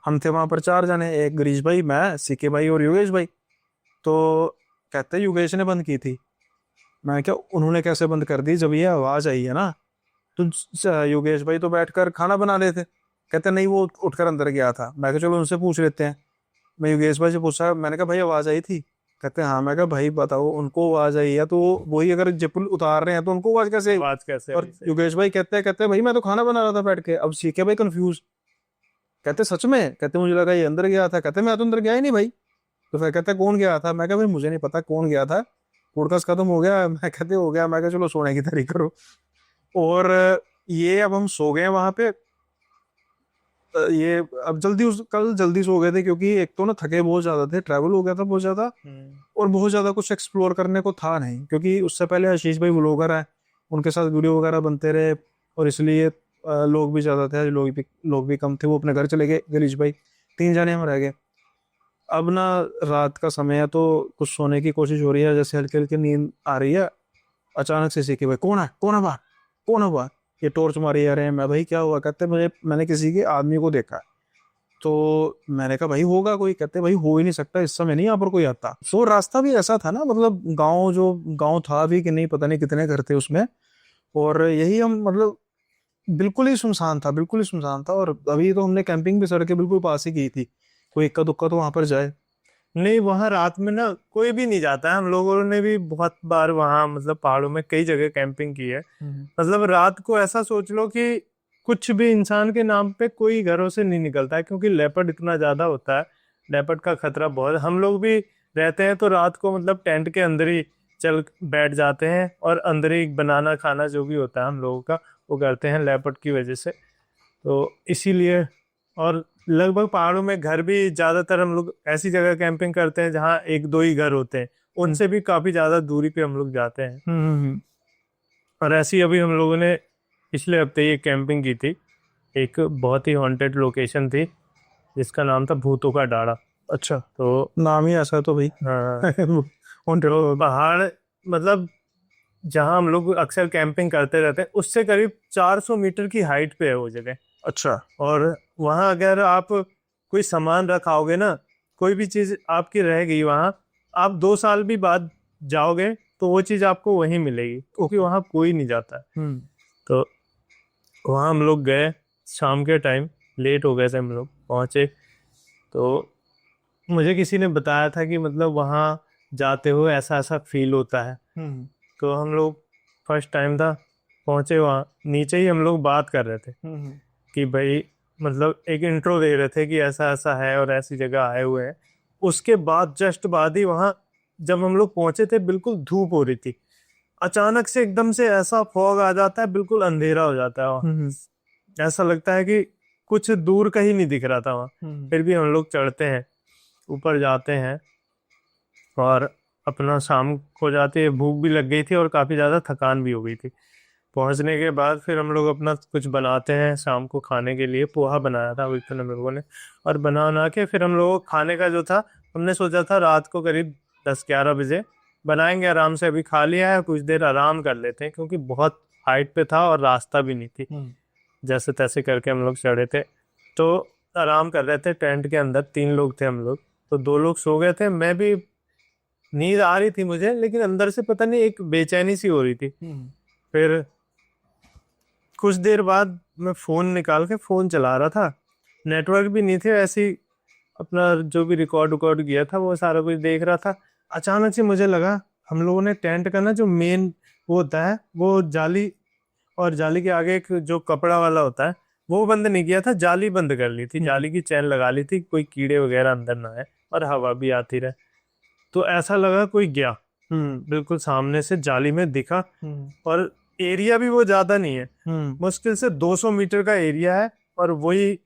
हम थे वहां पर 4 जने, एक गिरीश भाई, मैं, सीके भाई और योगेश भाई। तो कहते योगेश ने बंद की थी। मैं क्या उन्होंने कैसे बंद कर दी, जब ये आवाज आई है ना तो योगेश भाई तो बैठकर खाना बना रहे थे। कहते नहीं वो उठकर अंदर गया था। मैं कहा चलो उनसे पूछ लेते हैं। मैं योगेश भाई से पूछा, मैंने कहा भाई आवाज आई थी। कहते हाँ। मैं कहा भाई बताओ, उनको आवाज आई है तो वही अगर जिपुल उतार रहे हैं तो उनको आवाज कैसे आई? बात कैसे और हुई? सही। योगेश भाई कहते भाई मैं तो खाना बना रहा था बैठ के। अब सीखे भाई कंफ्यूज, कहते सच में? कहते मुझे लगा ये अंदर गया था। कहते मैं तो अंदर गया ही नहीं भाई। तो फिर कहते कौन गया था। मैं कहा भाई मुझे नहीं पता कौन गया था, पॉडकास्ट खत्म हो गया। मैं कहते हो गया। मैं कहा चलो सोने की तैयारी करो। और ये अब हम सो गए वहां पे। ये अब कल जल्दी सो गए थे क्योंकि एक तो ना थके बहुत ज्यादा थे, ट्रैवल हो गया था बहुत ज्यादा, और बहुत ज्यादा कुछ एक्सप्लोर करने को था नहीं, क्योंकि उससे पहले आशीष भाई व्लॉगर है, उनके साथ वीडियो वगैरह बनते रहे, और इसलिए लोग भी ज्यादा थे, लोग भी कम थे। वो अपने घर चले गए गिरीश भाई, 3 जने हम रह गए। अब ना रात का समय है तो कुछ सोने की कोशिश हो रही है, जैसे हल्की हल्की नींद आ रही है। अचानक से सीखे भाई कौन है, कौन है बाहर, कौन है बाहर, ये टॉर्च मारी जा रहे हैं। मैं भाई क्या हुआ। कहते मैंने किसी के आदमी को देखा। तो मैंने कहा भाई होगा कोई। कहते भाई हो ही नहीं सकता, इस समय नहीं यहाँ पर कोई आता। सो रास्ता भी ऐसा था ना, मतलब गांव था भी कि नहीं पता नहीं कितने घर थे उसमें। और यही हम मतलब बिल्कुल ही सुनसान था, बिल्कुल ही सुनसान था। और अभी तो हमने कैंपिंग भी सड़क के बिल्कुल पास ही की थी, कोई इक्का दुक्का तो वहां पर जाए। नहीं, वहां रात में ना कोई भी नहीं जाता है। हम लोगों ने भी बहुत बार वहां मतलब पहाड़ों में कई जगह कैंपिंग की है। मतलब रात को ऐसा सोच लो कि कुछ भी इंसान के नाम पे कोई घरों से नहीं निकलता है, क्योंकि लेपर्ड इतना ज्यादा होता है। लेपर्ड का खतरा बहुत। हम लोग भी रहते हैं तो रात को मतलब टेंट के अंदर ही चल बैठ जाते हैं, और अंदर ही बनाना खाना जो भी होता है हम लोगों का वो करते हैं लेपर्ड की वजह से। तो इसीलिए। और लगभग पहाड़ों में घर भी ज्यादातर हम लोग ऐसी जगह कैंपिंग करते हैं जहाँ एक दो ही घर होते हैं, उनसे भी काफी ज्यादा दूरी पे हम लोग जाते हैं। और ऐसी अभी हम लोगों ने पिछले हफ्ते ये कैंपिंग की थी। एक बहुत ही हॉन्टेड लोकेशन थी जिसका नाम था भूतों का डाड़ा। अच्छा, तो नाम ही ऐसा है तो भाई। हाँ, तो पहाड़ मतलब जहाँ हम लोग अक्सर कैंपिंग करते रहते हैं उससे करीब 400 मीटर की हाइट पे है वो जगह। अच्छा। और वहाँ अगर आप कोई सामान रखाओगे ना, कोई भी चीज आपकी रह गई वहाँ, आप 2 साल भी बाद जाओगे तो वो चीज आपको वहीं मिलेगी, क्योंकि वहाँ कोई नहीं जाता है। तो वहाँ हम लोग गए शाम के टाइम, लेट हो गए थे हम लोग पहुँचे। तो मुझे किसी ने बताया था कि मतलब वहाँ जाते हुए ऐसा ऐसा फील होता है। तो हम लोग फर्स्ट टाइम था पहुँचे वहाँ, नीचे ही हम लोग बात कर रहे थे कि भाई मतलब एक इंट्रो दे रहे थे कि ऐसा ऐसा है और ऐसी जगह आए हुए हैं। उसके बाद जस्ट बाद ही वहाँ जब हम लोग पहुंचे थे बिल्कुल धूप हो रही थी। अचानक से एकदम से ऐसा फॉग आ जाता है, बिल्कुल अंधेरा हो जाता है वहाँ। ऐसा लगता है कि कुछ दूर कहीं नहीं दिख रहा था वहाँ। फिर भी हम लोग चढ़ते हैं, ऊपर जाते हैं, और अपना शाम को जाते भूख भी लग गई थी और काफ़ी ज़्यादा थकान भी हो गई थी। पहुंचने के बाद फिर हम लोग अपना कुछ बनाते हैं शाम को खाने के लिए। पोहा बनाया था उस दिन हम लोगों ने, और बना के फिर हम लोगों को खाने का जो था, हमने सोचा था रात को करीब 10-11 बजे बनाएंगे आराम से। अभी खा लिया है, कुछ देर आराम कर लेते हैं क्योंकि बहुत हाइट पे था और रास्ता भी नहीं थी। जैसे तैसे करके हम लोग चढ़े थे, तो आराम कर रहे थे टेंट के अंदर। 3 लोग थे हम लोग, तो 2 लोग सो गए थे। मैं भी, नींद आ रही थी मुझे, लेकिन अंदर से पता नहीं एक बेचैनी सी हो रही थी। फिर कुछ देर बाद मैं फ़ोन निकाल के फ़ोन चला रहा था, नेटवर्क भी नहीं थे, ऐसे ही अपना जो भी रिकॉर्ड किया था वो सारा कुछ देख रहा था। अचानक से मुझे लगा हम लोगों ने टेंट का ना जो मेन वो होता है, वो जाली, और जाली के आगे एक जो कपड़ा वाला होता है वो बंद नहीं किया था, जाली बंद कर ली थी, जाली की चैन लगा ली थी, कोई कीड़े वगैरह अंदर ना आए और हवा भी आती रहे। तो ऐसा लगा कोई गया, बिल्कुल सामने से जाली में दिखा, और एरिया भी वो ज्यादा नहीं है, मुश्किल से 200 मीटर का एरिया है, और वही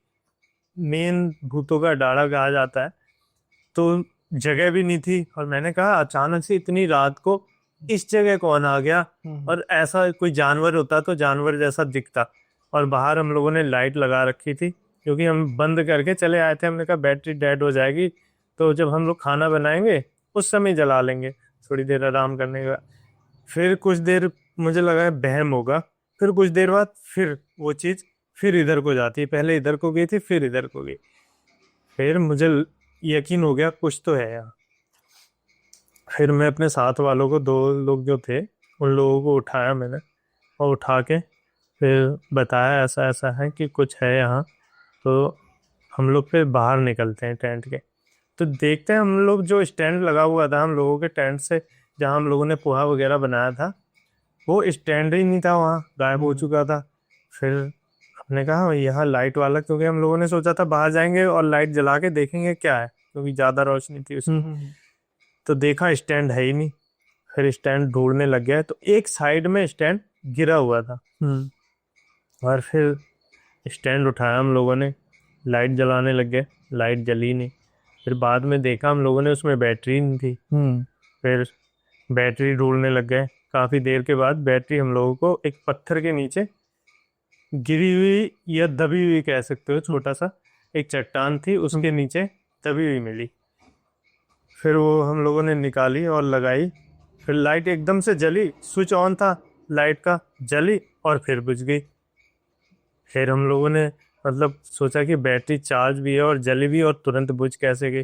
मेन भूतों का डाड़ा कहा जाता है। तो जगह भी नहीं थी, और मैंने कहा अचानक से इतनी रात को इस जगह कौन आ गया, और ऐसा कोई जानवर होता तो जानवर जैसा दिखता। और बाहर हम लोगों ने लाइट लगा रखी थी क्योंकि हम बंद करके चले आए थे। हमने कहा बैटरी डेड हो जाएगी तो जब हम लोग खाना बनाएंगे उस समय जला लेंगे, थोड़ी देर आराम करने का। फिर कुछ देर मुझे लगा बहम होगा, फिर कुछ देर बाद फिर वो चीज़ फिर इधर को जाती है, पहले इधर को गई थी फिर इधर को गई। फिर मुझे यकीन हो गया कुछ तो है यहाँ। फिर मैं अपने साथ वालों को, 2 लोग जो थे उन लोगों को उठाया मैंने, और उठा के फिर बताया ऐसा ऐसा है कि कुछ है यहाँ। तो हम लोग फिर बाहर निकलते हैं टेंट के, तो देखते हैं हम लोग जो स्टैंड लगा हुआ था हम लोगों के टेंट से, जहाँ हम लोगों ने पोहा वगैरह बनाया था, वो स्टैंड ही नहीं था, वहाँ गायब हो चुका था। फिर हमने कहा यहाँ लाइट वाला, क्योंकि हम लोगों ने सोचा था बाहर जाएंगे और लाइट जला के देखेंगे क्या है, क्योंकि ज़्यादा रोशनी थी उसमें। तो देखा स्टैंड है ही नहीं। फिर स्टैंड ढूंढने लग गया, तो एक साइड में स्टैंड गिरा हुआ था, और फिर स्टैंड उठाया हम लोगों ने, लाइट जलाने लग गए, लाइट जली नहीं। फिर बाद में देखा हम लोगों ने उसमें बैटरी नहीं थी। फिर बैटरी ढूंढने लग गए। काफ़ी देर के बाद बैटरी हम लोगों को एक पत्थर के नीचे गिरी हुई या दबी हुई कह सकते हो, छोटा सा एक चट्टान थी उसके नीचे दबी हुई मिली। फिर वो हम लोगों ने निकाली और लगाई। फिर लाइट एकदम से जली, स्विच ऑन था लाइट का, जली और फिर बुझ गई। फिर हम लोगों ने मतलब सोचा कि बैटरी चार्ज भी है और जली भी, और तुरंत बुझ कैसे गई।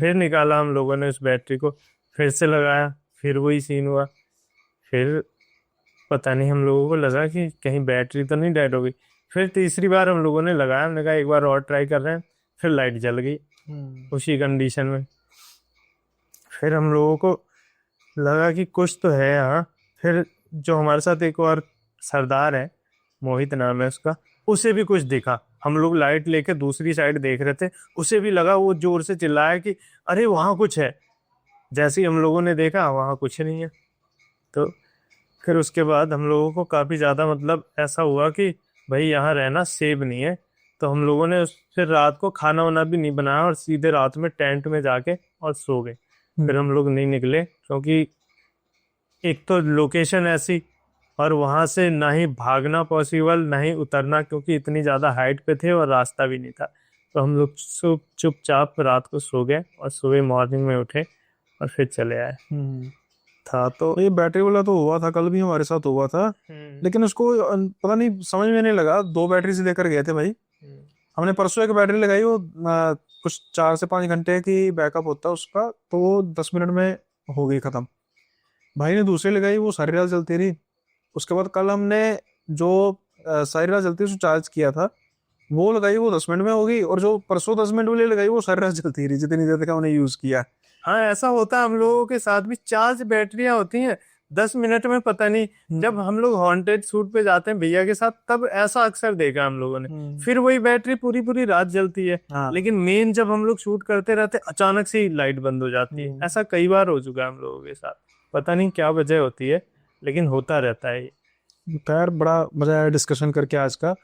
फिर निकाला हम लोगों ने उस बैटरी को, फिर से लगाया, फिर वही सीन हुआ। फिर पता नहीं, हम लोगों को लगा कि कहीं बैटरी तो नहीं डेड हो गई। फिर तीसरी बार हम लोगों ने लगाया, हमने कहा एक बार और ट्राई कर रहे हैं। फिर लाइट जल गई उसी कंडीशन में। फिर हम लोगों को लगा कि कुछ तो है यहाँ। फिर जो हमारे साथ एक और सरदार है, मोहित नाम है उसका, उसे भी कुछ दिखा। हम लोग लाइट लेके दूसरी साइड देख रहे थे, उसे भी लगा, वो जोर से चिल्लाया कि अरे वहाँ कुछ है। जैसे ही हम लोगों ने देखा वहाँ कुछ नहीं है। तो फिर उसके बाद हम लोगों को काफ़ी ज़्यादा मतलब ऐसा हुआ कि भाई यहाँ रहना सेफ नहीं है। तो हम लोगों ने फिर रात को खाना वाना भी नहीं बनाया और सीधे रात में टेंट में जाके और सो गए। फिर हम लोग नहीं निकले, क्योंकि एक तो लोकेशन ऐसी, और वहाँ से ना ही भागना पॉसिबल ना ही उतरना, क्योंकि इतनी ज़्यादा हाइट पे थे और रास्ता भी नहीं था। तो हम लोग चुपचाप रात को सो गए और सुबह मॉर्निंग में उठे और फिर चले आए। था तो ये बैटरी वाला तो हुआ था, कल भी हमारे साथ हुआ था, लेकिन उसको पता नहीं समझ में नहीं लगा। 2 बैटरी से लेकर गए थे भाई। हमने परसों एक बैटरी लगाई, वो कुछ 4 से 5 घंटे की बैकअप होता है उसका, तो वो 10 मिनट में हो गई खत्म। भाई ने दूसरी लगाई, वो सारी रात चलती रही। उसके बाद कल हमने जो सारी रात चलती उसको चार्ज किया था, वो लगाई, वो 10 मिनट में हो गई। और जो परसों 10 मिनट वाली लगाई वो सारी रात चलती रही, जितनी देर तक हमने यूज किया। हाँ, ऐसा होता है हम लोगों के साथ भी। चार्ज बैटरियां होती हैं 10 मिनट में, पता नहीं। जब हम लोग हॉन्टेड शूट पे जाते हैं भैया के साथ, तब ऐसा अक्सर देखा हम लोगों ने। फिर वही बैटरी पूरी पूरी रात जलती है। लेकिन मेन जब हम लोग शूट करते रहते अचानक से ही लाइट बंद हो जाती है। ऐसा कई बार हो चुका है हम लोगों के साथ, पता नहीं क्या वजह होती है, लेकिन होता रहता है। खैर, बड़ा मजा आया डिस्कशन करके आज का,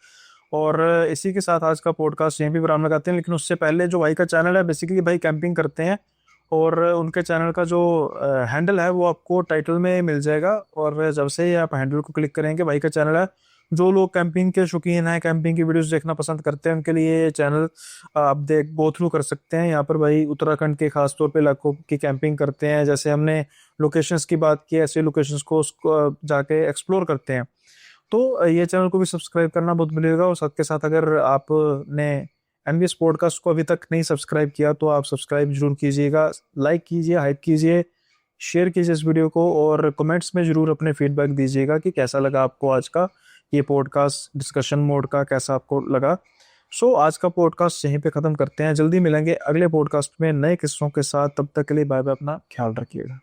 और इसी के साथ आज का पॉडकास्ट यहीं पे विराम लगाते हैं। लेकिन उससे पहले जो भाई का चैनल है, बेसिकली भाई कैंपिंग करते हैं और उनके चैनल का जो हैंडल है वो आपको टाइटल में मिल जाएगा, और जब से ही आप हैंडल को क्लिक करेंगे, भाई का चैनल है। जो लोग कैंपिंग के शौकीन हैं, कैंपिंग की वीडियोस देखना पसंद करते हैं, उनके लिए ये चैनल आप गो थ्रू कर सकते हैं। यहाँ पर भाई उत्तराखंड के खास तौर पे इलाकों की कैंपिंग करते हैं, जैसे हमने लोकेशंस की बात की, ऐसे लोकेशंस को उसको जाके एक्सप्लोर करते हैं। तो ये चैनल को भी सब्सक्राइब करना बहुत मिलेगा। और साथ के साथ अगर आपने एनवीएस पॉडकास्ट को अभी तक नहीं सब्सक्राइब किया तो आप सब्सक्राइब जरूर कीजिएगा, लाइक कीजिए, हाइप कीजिए, शेयर कीजिए इस वीडियो को, और कमेंट्स में जरूर अपने फीडबैक दीजिएगा कि कैसा लगा आपको आज का ये पॉडकास्ट, डिस्कशन मोड का कैसा आपको लगा। सो आज का पॉडकास्ट यहीं पे ख़त्म करते हैं। जल्दी मिलेंगे अगले पॉडकास्ट में नए किस्सों के साथ। तब तक के लिए बाय बाय, अपना ख्याल रखिएगा।